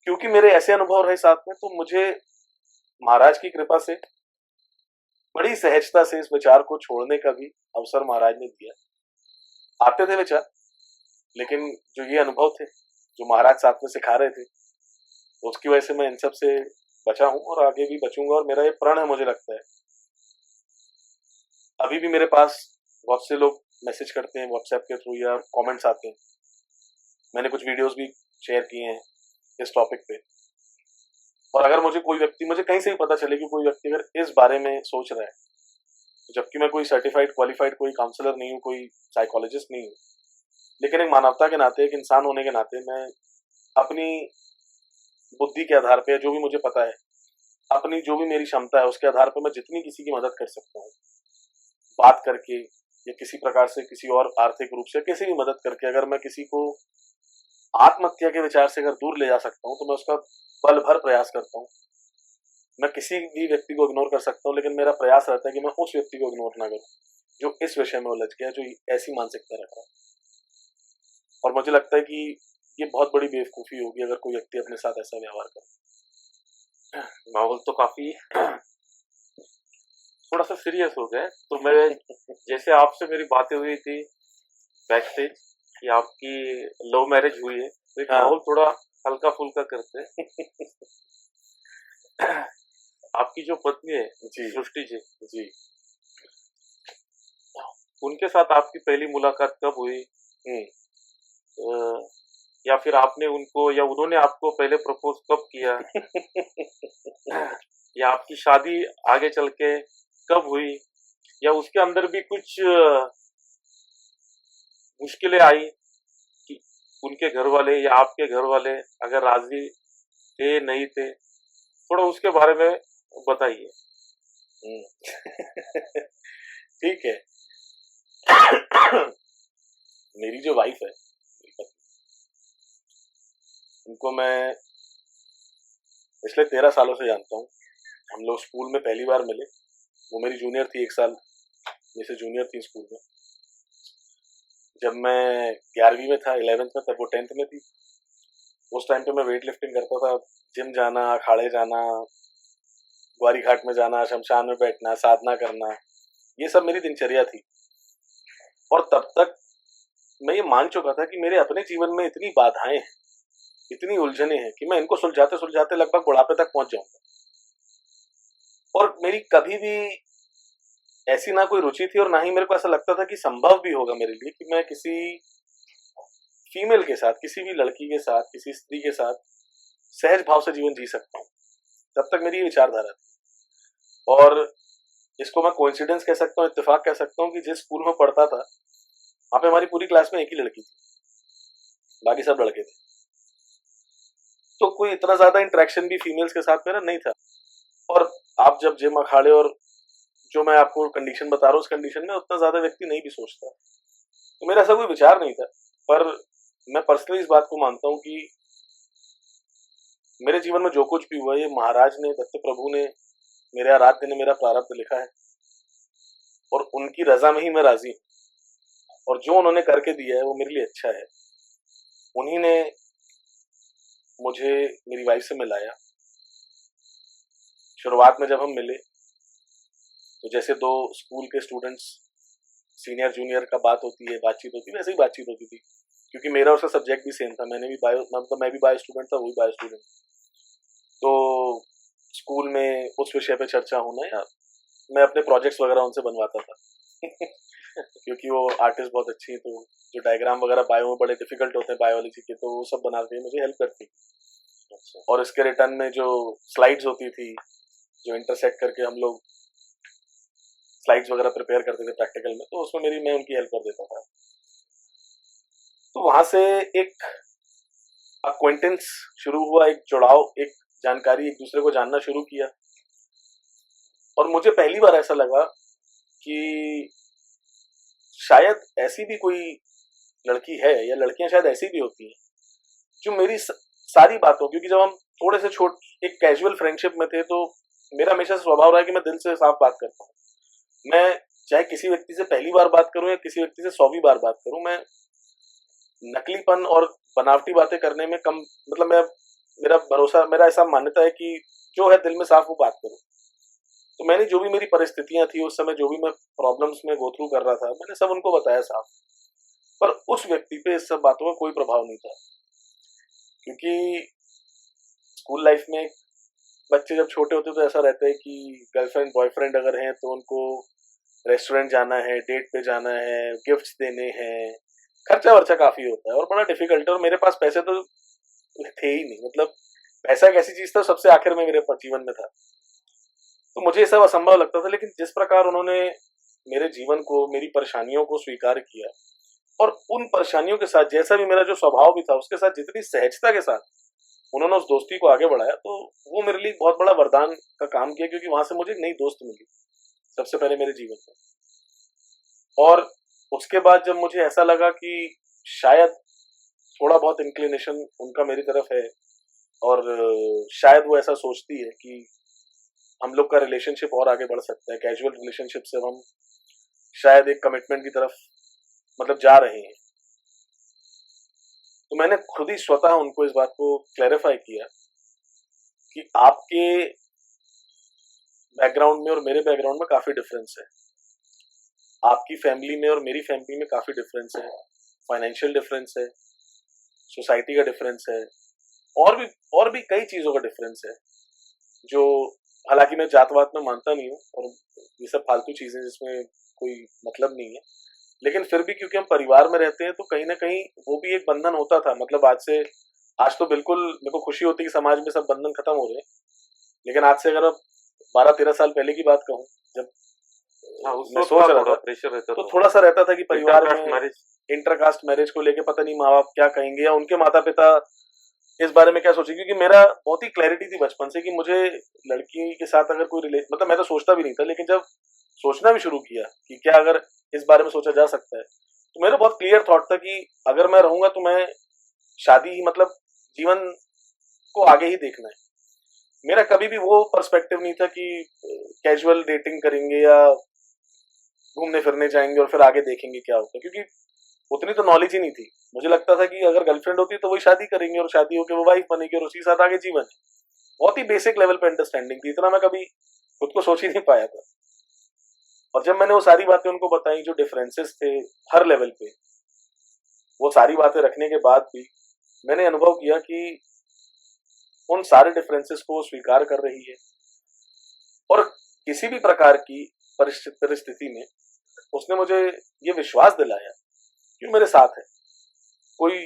क्योंकि मेरे ऐसे अनुभव रहे साथ में, तो मुझे महाराज की कृपा से बड़ी सहजता से इस विचार को छोड़ने का भी अवसर महाराज ने दिया। आते थे विचार, लेकिन जो ये अनुभव थे, जो महाराज साथ में सिखा रहे थे, उसकी वजह से मैं इन सब से बचा हूं और आगे भी बचूंगा, और मेरा ये प्रण है, मुझे लगता है। अभी भी मेरे पास बहुत से लोग मैसेज करते हैं व्हाट्सएप के थ्रू या कमेंट्स आते हैं। मैंने कुछ वीडियोस भी शेयर किए हैं इस टॉपिक पे, और अगर मुझे कोई व्यक्ति, मुझे कहीं से भी पता चले कि कोई व्यक्ति अगर इस बारे में सोच रहा है, जबकि मैं कोई सर्टिफाइड क्वालिफाइड कोई काउंसलर नहीं हूँ, कोई साइकोलॉजिस्ट नहीं हूँ, लेकिन एक मानवता के नाते, एक इंसान होने के नाते, मैं अपनी बुद्धि के आधार पे, जो भी मुझे पता है, अपनी जो भी मेरी क्षमता है, उसके आधार पर मैं जितनी किसी की मदद कर सकता हूँ, बात करके या किसी प्रकार से, किसी और आर्थिक रूप से किसी भी मदद करके, अगर मैं किसी को आत्महत्या के विचार से अगर दूर ले जा सकता हूँ तो मैं उसका बल भर प्रयास करता हूँ। मैं किसी भी व्यक्ति को इग्नोर कर सकता हूँ, लेकिन मेरा प्रयास रहता है कि मैं उस व्यक्ति को इग्नोर ना करूँ जो इस विषय में उलझ गया, जो ऐसी मानसिकता रख रहा है। और मुझे लगता है कि ये बहुत बड़ी बेवकूफ़ी होगी अगर कोई व्यक्ति अपने साथ ऐसा व्यवहार करे। माहौल तो काफी थोड़ा सा सीरियस हो गए। तो मैं, जैसे आपसे मेरी बातें हुई थी बैक स्टेज कि आपकी लव मैरिज हुई है, तो एक हाँ। माहौल थोड़ा हल्का फुल्का करते हैं। आपकी जो पत्नी है जी सृष्टि जी, जी। उनके साथ आपकी पहली मुलाकात कब हुई? हम्म। अ, या फिर आपने उनको या उन्होंने आपको पहले प्रपोज कब किया, या आपकी शादी आगे चल के कब हुई, या उसके अंदर भी कुछ मुश्किलें आई कि उनके घर वाले या आपके घर वाले अगर राजी थे नहीं थे, थोड़ा उसके बारे में बताइए। ठीक है। मेरी जो वाइफ है, उनको मैं पिछले 13 सालों से जानता हूँ। हम लोग स्कूल में पहली बार मिले। वो मेरी जूनियर थी, 1 साल मेरे से जूनियर थी स्कूल में। जब मैं 11वीं में था, 11th में, तब वो 10th में थी। उस टाइम पे मैं वेट लिफ्टिंग करता था। जिम जाना, अखाड़े जाना, ग्वारी घाट में जाना, शमशान में बैठना, साधना करना, ये सब मेरी दिनचर्या थी। और तब तक मैं ये मान चुका था कि मेरे अपने जीवन में इतनी बाधाएं हैं, इतनी उलझने हैं कि मैं इनको सुलझाते सुलझाते लगभग बुढ़ापे तक पहुंच जाऊंगा। और मेरी कभी भी ऐसी ना कोई रुचि थी और ना ही मेरे को ऐसा लगता था कि संभव भी होगा मेरे लिए कि मैं किसी फीमेल के साथ, किसी भी लड़की के साथ, किसी स्त्री के साथ सहज भाव से जीवन जी सकता हूँ। तब तक मेरी ये विचारधारा थी। और इसको मैं कोइंसिडेंस कह सकता हूँ, इत्तेफाक कह सकता हूँ कि जिस स्कूल में पढ़ता था वहां पे हमारी पूरी क्लास में एक ही लड़की थी, बाकी सब लड़के थे। तो कोई इतना ज्यादा इंटरेक्शन भी फीमेल्स के साथ मेरा नहीं था। और आप जब जिम, अखाड़े और जो मैं आपको कंडीशन बता रहा हूँ, उस कंडीशन में उतना ज्यादा व्यक्ति नहीं भी सोचता। तो मेरा ऐसा कोई विचार नहीं था। पर मैं पर्सनली इस बात को मानता हूँ कि मेरे जीवन में जो कुछ भी हुआ, ये महाराज ने, दत्त प्रभु ने, मेरे आराध्य ने मेरा प्रारब्ध लिखा है। और उनकी रजा में ही मैं राजी हूँ। और जो उन्होंने करके दिया है वो मेरे लिए अच्छा है। उन्हीं ने मुझे मेरी वाइफ से मिलाया। शुरुआत में जब हम मिले तो जैसे दो स्कूल के स्टूडेंट्स, सीनियर जूनियर का बात होती है, बातचीत होती है, वैसे ही बातचीत होती थी। क्योंकि मेरा उसका सब्जेक्ट भी सेम था। मैंने भी बायो, मतलब मैं भी बायो स्टूडेंट था, वो भी बायो स्टूडेंट। तो स्कूल में उस विषय पे चर्चा होना, या मैं अपने प्रोजेक्ट्स वगैरह उनसे बनवाता था। क्योंकि वो आर्टिस्ट बहुत अच्छी है, तो जो डायग्राम वगैरह बायो में बड़े डिफिकल्ट होते हैं बायोलॉजी के, तो वो सब बना के मुझे हेल्प करती। अच्छा। और इसके रिटर्न में जो स्लाइड्स होती थी, जो इंटरसेक्ट करके हम लोग स्लाइड्स वगैरह प्रिपेयर करते थे प्रैक्टिकल में, तो उसमें मैं उनकी हेल्प कर देता था। तो वहां से एक अक्वेंटेंस शुरू हुआ, एक जुड़ाव, एक जानकारी, एक दूसरे को जानना शुरू किया। और मुझे पहली बार ऐसा लगा कि शायद ऐसी भी कोई लड़की है, या लड़कियां शायद ऐसी भी होती हैं जो मेरी सारी बातों, क्योंकि जब हम थोड़े से एक कैजुअल फ्रेंडशिप में थे, तो मेरा हमेशा स्वभाव रहा है कि मैं दिल से साफ बात करता हूँ। मैं चाहे किसी व्यक्ति से पहली बार बात करूं या किसी व्यक्ति से 100वीं बार बात करूं, मैं नकलीपन और बनावटी बातें करने में कम, मतलब मेरा भरोसा, मेरा ऐसा मान्यता है कि जो है दिल में साफ वो बात करूं। तो मैंने जो भी मेरी परिस्थितियां थी उस समय, जो भी मैं प्रॉब्लम्स में गो थ्रू कर रहा था, मैंने सब उनको बताया साफ। पर उस व्यक्ति पे इस सब बातों का कोई प्रभाव नहीं था। क्योंकि स्कूल लाइफ में बच्चे जब छोटे होते तो ऐसा रहता है कि गर्लफ्रेंड बॉयफ्रेंड अगर हैं तो उनको रेस्टोरेंट जाना है, डेट पे जाना है, गिफ्ट्स देने हैं, खर्चा वर्चा काफी होता है और बड़ा डिफिकल्ट है। और मेरे पास पैसे तो थे ही नहीं। मतलब पैसा एक ऐसी चीज था सबसे आखिर में मेरे जीवन में था। तो मुझे ये सब असंभव लगता था। लेकिन जिस प्रकार उन्होंने मेरे जीवन को, मेरी परेशानियों को स्वीकार किया, और उन परेशानियों के साथ जैसा भी मेरा जो स्वभाव भी था उसके साथ जितनी सहजता के साथ उन्होंने उस दोस्ती को आगे बढ़ाया, तो वो मेरे लिए बहुत बड़ा वरदान का काम किया। क्योंकि वहां से मुझे एक नई दोस्त मिली सबसे पहले मेरे जीवन में। और उसके बाद जब मुझे ऐसा लगा कि शायद थोड़ा बहुत इंक्लिनेशन उनका मेरी तरफ है, और शायद वो ऐसा सोचती है कि हम लोग का रिलेशनशिप और आगे बढ़ सकता है, कैजुअल रिलेशनशिप से हम शायद एक कमिटमेंट की तरफ मतलब जा रहे हैं, तो मैंने खुद ही स्वतः उनको इस बात को क्लैरिफाई किया कि आपके बैकग्राउंड में और मेरे बैकग्राउंड में काफी डिफरेंस है, आपकी फैमिली में और मेरी फैमिली में काफी डिफरेंस है, फाइनेंशियल डिफरेंस है, सोसाइटी का डिफरेंस है, और भी कई चीजों का डिफरेंस है। जो हालांकि मैं जातवात में मानता नहीं हूँ और ये सब फालतू चीजें जिसमें कोई मतलब नहीं है, लेकिन फिर भी क्योंकि हम परिवार में रहते हैं तो कहीं ना कहीं वो भी एक बंधन होता था। मतलब आज तो बिल्कुल मेरे को खुशी होती है कि समाज में सब बंधन खत्म हो रहे हैं, लेकिन आज से अगर अब 12-13 साल पहले की बात कहूँ, जब हाँ, उस मैं वक्त सोच का रहा थोड़ा था प्रेशर रहता तो था। थोड़ा सा रहता था कि परिवार इंटरकास्ट में मैरिज। इंटरकास्ट मैरिज को लेके पता नहीं माँ बाप क्या कहेंगे या उनके माता पिता इस बारे में क्या सोचेंगे। क्योंकि मेरा बहुत ही क्लैरिटी थी बचपन से कि मुझे लड़की के साथ अगर कोई रिले मतलब मैं तो सोचता भी नहीं था, लेकिन जब सोचना भी शुरू किया कि क्या अगर इस बारे में सोचा जा सकता है, तो मेरा बहुत क्लियर थॉट था कि अगर मैं रहूंगा तो मैं शादी ही मतलब जीवन को आगे ही देखना है। मेरा कभी भी वो पर्सपेक्टिव नहीं था कि कैजुअल डेटिंग करेंगे या घूमने फिरने जाएंगे और फिर आगे देखेंगे क्या होता है, क्योंकि उतनी तो नॉलेज ही नहीं थी। मुझे लगता था कि अगर गर्लफ्रेंड होती तो वही शादी करेंगे और शादी होकर वो वाइफ बनेगी और उसी के साथ आगे जीवन है। बहुत ही बेसिक लेवल पे अंडरस्टैंडिंग थी, इतना मैं कभी खुद को सोच ही नहीं पाया था। और जब मैंने वो सारी बातें उनको बताई जो डिफरेंसेस थे हर लेवल पे, वो सारी बातें रखने के बाद भी मैंने अनुभव किया कि उन सारे डिफरेंसेस को वो स्वीकार कर रही है और किसी भी प्रकार की परिस्थिति में उसने मुझे ये विश्वास दिलाया कि वो मेरे साथ है। कोई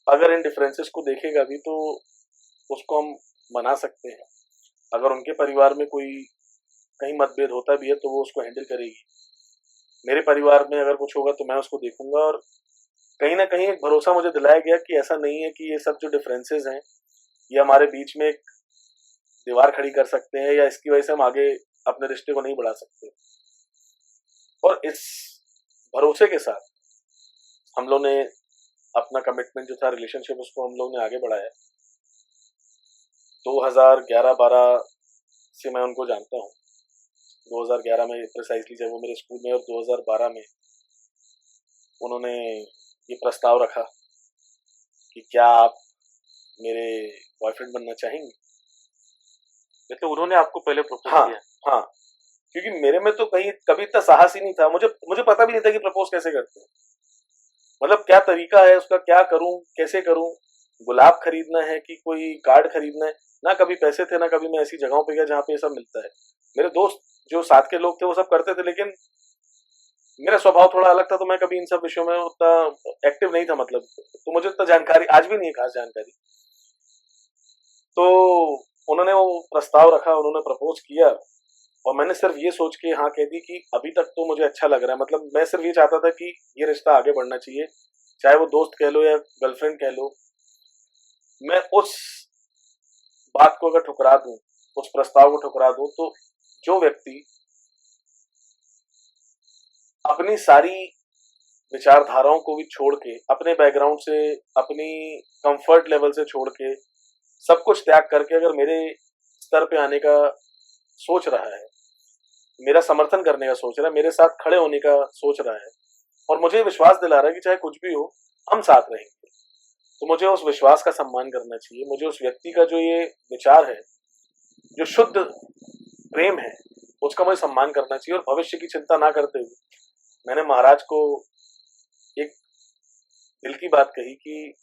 अगर इन डिफरेंसेस को देखेगा भी तो उसको हम मना सकते हैं। अगर उनके परिवार में कोई कहीं मतभेद होता भी है तो वो उसको हैंडल करेगी। मेरे परिवार में अगर कुछ होगा तो मैं उसको देखूंगा। और कहीं ना कहीं एक भरोसा मुझे दिलाया गया कि ऐसा नहीं है कि ये सब जो डिफरेंसेस हैं ये हमारे बीच में एक दीवार खड़ी कर सकते हैं या इसकी वजह से हम आगे अपने रिश्ते को नहीं बढ़ा सकते। और इस भरोसे के साथ हम लोग ने अपना कमिटमेंट जो था रिलेशनशिप उसको हम लोग ने आगे बढ़ाया। 2011-12 से मैं उनको जानता हूँ। 2011 में प्रिसाइजली जब वो मेरे स्कूल में, और 2012 में उन्होंने ये प्रस्ताव रखा कि क्या आप मेरे बॉयफ्रेंड बनना चाहेंगे। मतलब उन्होंने आपको पहले प्रपोज हाँ किया? हाँ, क्योंकि मेरे में तो कहीं कभी इतना साहस ही नहीं था। मुझे मुझे पता भी नहीं था कि प्रपोज कैसे करते हैं, मतलब क्या तरीका है उसका, क्या करूं कैसे करूं, गुलाब खरीदना है कि कोई कार्ड खरीदना है। ना कभी पैसे थे, ना कभी मैं ऐसी जगहों पे गया जहाँ पे ये सब मिलता है। मेरे दोस्त जो साथ के लोग थे वो सब करते थे, लेकिन मेरा स्वभाव थोड़ा अलग था तो मैं कभी इन सब विषयों में उतना एक्टिव नहीं था। मतलब तो मुझे उतना जानकारी आज भी नहीं है, खास जानकारी। तो उन्होंने वो प्रस्ताव रखा, उन्होंने प्रपोज किया और मैंने सिर्फ ये सोच के हाँ कह दी कि अभी तक तो मुझे अच्छा लग रहा है। मतलब मैं सिर्फ ये चाहता था कि ये रिश्ता आगे बढ़ना चाहिए, चाहे वो दोस्त कह लो या गर्लफ्रेंड कह लो। मैं उस बात को अगर ठुकरा दूं, उस प्रस्ताव को ठुकरा दूं, तो जो व्यक्ति अपनी सारी विचारधाराओं को भी छोड़ के, अपने बैकग्राउंड से, अपनी कंफर्ट लेवल से छोड़ के, सब कुछ त्याग करके अगर मेरे स्तर पे आने का सोच रहा है, मेरा समर्थन करने का सोच रहा है, मेरे साथ खड़े होने का सोच रहा है और मुझे विश्वास दिला रहा है कि चाहे कुछ भी हो हम साथ रहेंगे, तो मुझे उस विश्वास का सम्मान करना चाहिए। मुझे उस व्यक्ति का जो ये विचार है, जो शुद्ध प्रेम है, उसका मुझे सम्मान करना चाहिए। और भविष्य की चिंता ना करते हुए मैंने महाराज को एक दिल की बात कही कि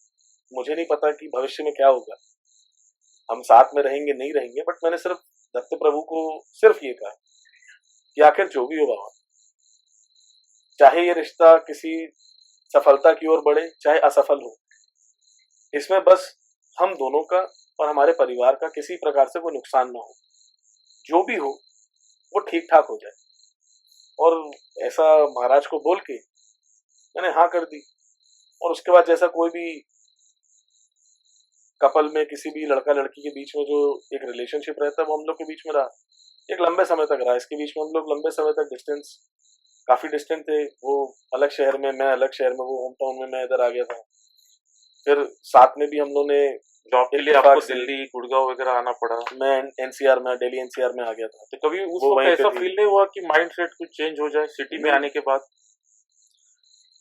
मुझे नहीं पता कि भविष्य में क्या होगा, हम साथ में रहेंगे नहीं रहेंगे, बट मैंने सिर्फ दत्त प्रभु को सिर्फ ये कहा कि आखिर जो भी हो बाबा, चाहे ये रिश्ता किसी सफलता की ओर बढ़े चाहे असफल हो, इसमें बस हम दोनों का और हमारे परिवार का किसी प्रकार से कोई नुकसान ना हो, जो भी हो वो ठीक ठाक हो जाए। और ऐसा महाराज को बोल के मैंने हाँ कर दी। और उसके बाद जैसा कोई भी कपल में किसी भी लड़का लड़की के बीच में जो एक रिलेशनशिप रहता है वो हम लोग के बीच में रहा, एक लंबे समय तक रहा। इसके बीच में हम लोग लंबे समय तक काफी डिस्टेंट थे। वो अलग शहर में, मैं अलग शहर में, वो होम टाउन में, मैं इधर आ गया था। फिर साथ में भी हम लोग ने जॉब के लिए आपको दिल्ली गुड़गांव वगैरह आना पड़ा। मैं एनसीआर में, दिल्ली एनसीआर में आ गया था। तो कभी उस वक्त ऐसा फील नहीं हुआ कि माइंडसेट कुछ चेंज हो जाए सिटी में आने के बाद?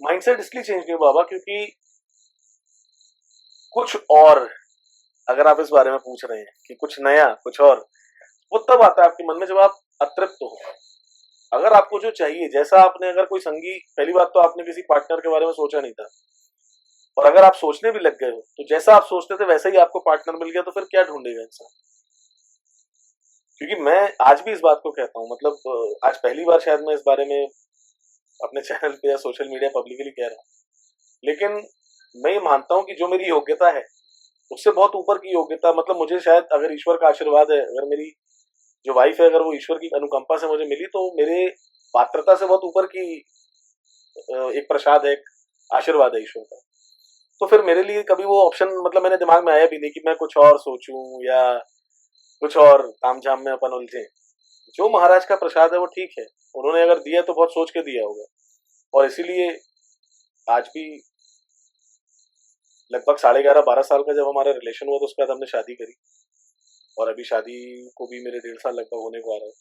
माइंडसेट इसलिए चेंज नहीं हुआ बाबा क्योंकि कुछ और, अगर आप इस बारे में पूछ रहे हैं कि कुछ नया कुछ और, वो तब आता है आपके मन में जब आप अतृप्त हो। अगर आपको जो चाहिए, जैसा आपने, अगर कोई संगी, पहली बात तो आपने किसी पार्टनर के बारे में सोचा नहीं था, और अगर आप सोचने भी लग गए हो तो जैसा आप सोचते थे वैसा ही आपको पार्टनर मिल गया, तो फिर क्या ढूंढेगा इंसान। क्योंकि मैं आज भी इस बात को कहता हूँ, मतलब आज पहली बार शायद मैं इस बारे में अपने चैनल पे या सोशल मीडिया पब्लिकली कह रहा हूँ, लेकिन मैं ये मानता हूँ कि जो मेरी योग्यता है उससे बहुत ऊपर की योग्यता, मतलब मुझे शायद अगर ईश्वर का आशीर्वाद है, अगर मेरी जो वाइफ है अगर वो ईश्वर की अनुकंपा से मुझे मिली, तो मेरे पात्रता से बहुत ऊपर की एक प्रसाद है, एक आशीर्वाद है ईश्वर का। तो फिर मेरे लिए कभी वो ऑप्शन मतलब मेरे दिमाग में आया भी नहीं कि मैं कुछ और सोचूं या कुछ और तामझाम में अपन उलझे। जो महाराज का प्रसाद है वो ठीक है, उन्होंने अगर दिया तो बहुत सोच के दिया होगा। और इसीलिए आज भी लगभग 11.5-12 साल का जब हमारा रिलेशन हुआ तो उसके बाद हमने शादी करी, और अभी शादी को भी मेरे 1.5 साल लगभग होने को आ रहा है।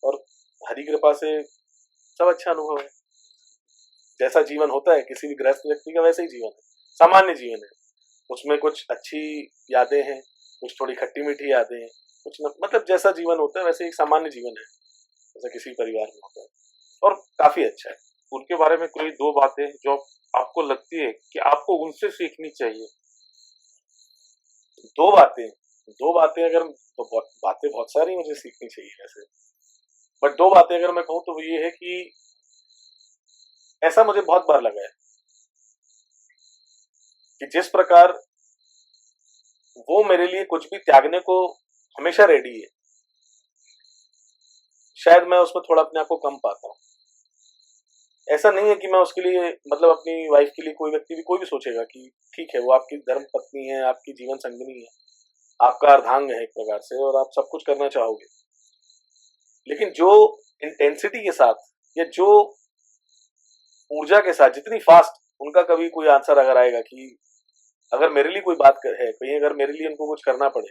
और हरी कृपा से सब अच्छा अनुभव है। जैसा जीवन होता है किसी भी गृहस्थ व्यक्ति का वैसा ही जीवन है, सामान्य जीवन है। उसमें कुछ अच्छी यादें हैं, कुछ थोड़ी खट्टी मीठी यादें हैं, कुछ मतलब जैसा जीवन होता है वैसे एक सामान्य जीवन है, जैसा किसी परिवार में होता है, और काफी अच्छा है। उनके बारे में कोई दो बातें जो आपको लगती है कि आपको उनसे सीखनी चाहिए? दो बातें अगर तो बातें बहुत सारी मुझे सीखनी चाहिए वैसे, बट दो बातें अगर मैं कहूँ तो वो ये है कि ऐसा मुझे बहुत बार लगा है कि जिस प्रकार वो मेरे लिए कुछ भी त्यागने को हमेशा रेडी है, शायद मैं उसमें थोड़ा अपने आप को कम पाता हूँ। ऐसा नहीं है कि मैं उसके लिए मतलब अपनी वाइफ के लिए कोई भी सोचेगा कि ठीक है वो आपकी धर्म पत्नी है, आपकी जीवन संगिनी है, आपका अर्धांग है एक प्रकार से, और आप सब कुछ करना चाहोगे, लेकिन जो इंटेंसिटी के साथ या जो ऊर्जा के साथ, जितनी फास्ट उनका कभी कोई आंसर अगर आएगा कि अगर मेरे लिए कोई बात है कहीं, अगर मेरे लिए उनको कुछ करना पड़े,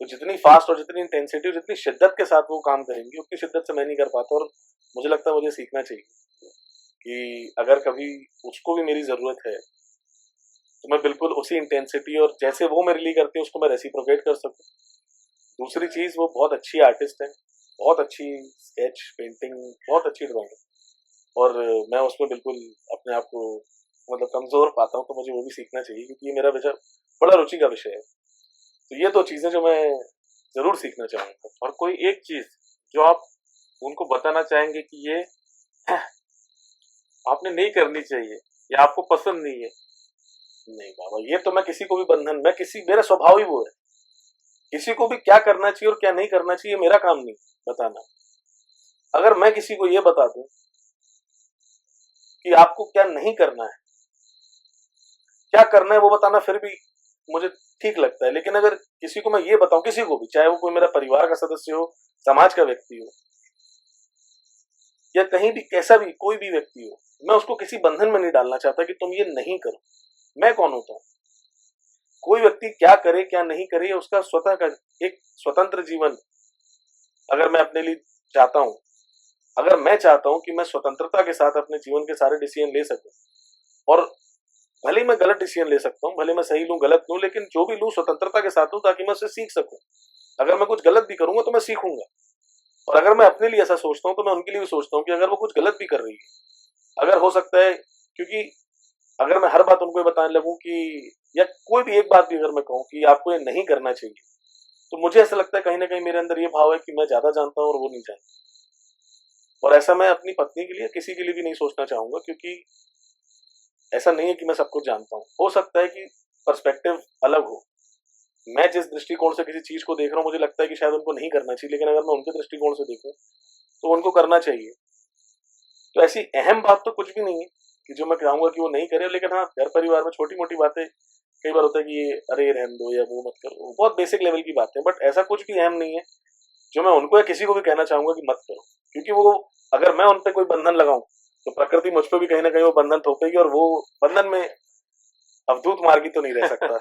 तो जितनी फास्ट और जितनी इंटेंसिटी और जितनी शिद्दत के साथ वो काम करेंगे उतनी शिद्दत से मैं नहीं कर पाता। और मुझे लगता है मुझे सीखना चाहिए कि अगर कभी उसको भी मेरी जरूरत है तो मैं बिल्कुल उसी इंटेंसिटी और जैसे वो मेरे लिए करते हैं उसको मैं रेसिप्रोकेट कर सकूं। दूसरी चीज, वो बहुत अच्छी आर्टिस्ट है, बहुत अच्छी स्केच पेंटिंग, बहुत अच्छी ड्राइंग, और मैं उसमें बिल्कुल अपने आप को मतलब कमजोर पाता हूँ, तो मुझे वो भी सीखना चाहिए क्योंकि ये मेरा विषय बड़ा रुचि का विषय है। तो ये दो चीजें जो मैं जरूर सीखना चाहूंगा। और कोई एक चीज जो आप उनको बताना चाहेंगे कि ये आपने नहीं करनी चाहिए या आपको पसंद नहीं है? नहीं बाबा, ये तो मैं किसी को भी बंधन, मैं किसी, मेरा स्वभाव ही वो है, किसी को भी क्या करना चाहिए और क्या नहीं करना चाहिए मेरा काम नहीं बताना। अगर मैं किसी को ये बता दूं कि आपको क्या नहीं करना है, क्या करना है वो बताना फिर भी मुझे ठीक लगता है, लेकिन अगर किसी को मैं ये बताऊं, किसी को भी, चाहे वो कोई मेरा परिवार का सदस्य हो, समाज का व्यक्ति हो, या कहीं भी कैसा भी कोई भी व्यक्ति हो, मैं उसको किसी बंधन में नहीं डालना चाहता कि तुम ये नहीं करो। मैं कौन होता हूं? कोई व्यक्ति क्या करे क्या नहीं करे उसका स्वतः का एक स्वतंत्र जीवन अगर मैं अपने लिए चाहता हूं, अगर मैं चाहता हूं कि मैं स्वतंत्रता के साथ अपने जीवन के सारे डिसीजन ले सकूं, और भले ही मैं गलत डिसीजन ले सकता हूं, भले मैं सही लूं गलत लूं, लेकिन जो भी लूं स्वतंत्रता के साथ लूं ताकि मैं उससे सीख सकूं। अगर मैं कुछ गलत भी करूंगा तो मैं सीखूंगा, और अगर मैं अपने लिए ऐसा सोचता हूं तो मैं उनके लिए भी सोचता हूं कि अगर वो कुछ गलत भी कर रही है, अगर हो सकता है, क्योंकि अगर मैं हर बात उनको बताने लगूं कि, या कोई भी एक बात भी अगर मैं कहूं कि आपको ये नहीं करना चाहिए, तो मुझे ऐसा लगता है कहीं ना कहीं मेरे अंदर ये भाव है कि मैं ज्यादा जानता हूं और वो नहीं जानता। और ऐसा मैं अपनी पत्नी के लिए, किसी के लिए भी नहीं सोचना चाहूंगा, क्योंकि ऐसा नहीं है कि मैं सब कुछ जानता हूँ। हो सकता है कि पर्सपेक्टिव अलग हो, मैं जिस दृष्टिकोण से किसी चीज को देख रहा हूँ मुझे लगता है कि शायद उनको नहीं करना चाहिए, लेकिन अगर मैं उनके दृष्टिकोण से देखूं तो उनको करना चाहिए। तो ऐसी अहम बात तो कुछ भी नहीं है कि जो मैं चाहूंगा कि वो नहीं करे, लेकिन हाँ घर परिवार में छोटी मोटी बातें कई बार होता है कि ये अरे रहने दो या वो मत करो, बहुत बेसिक लेवल की बातें, बट ऐसा कुछ भी अहम नहीं है जो मैं उनको या किसी को भी कहना चाहूंगा कि मत करो, क्योंकि वो अगर मैं उन पर कोई बंधन लगाऊं तो प्रकृति मुझ पर भी कहीं ना कहीं वो बंधन थोपेगी, और वो बंधन में अवधूत मार्गी तो नहीं रह सकता।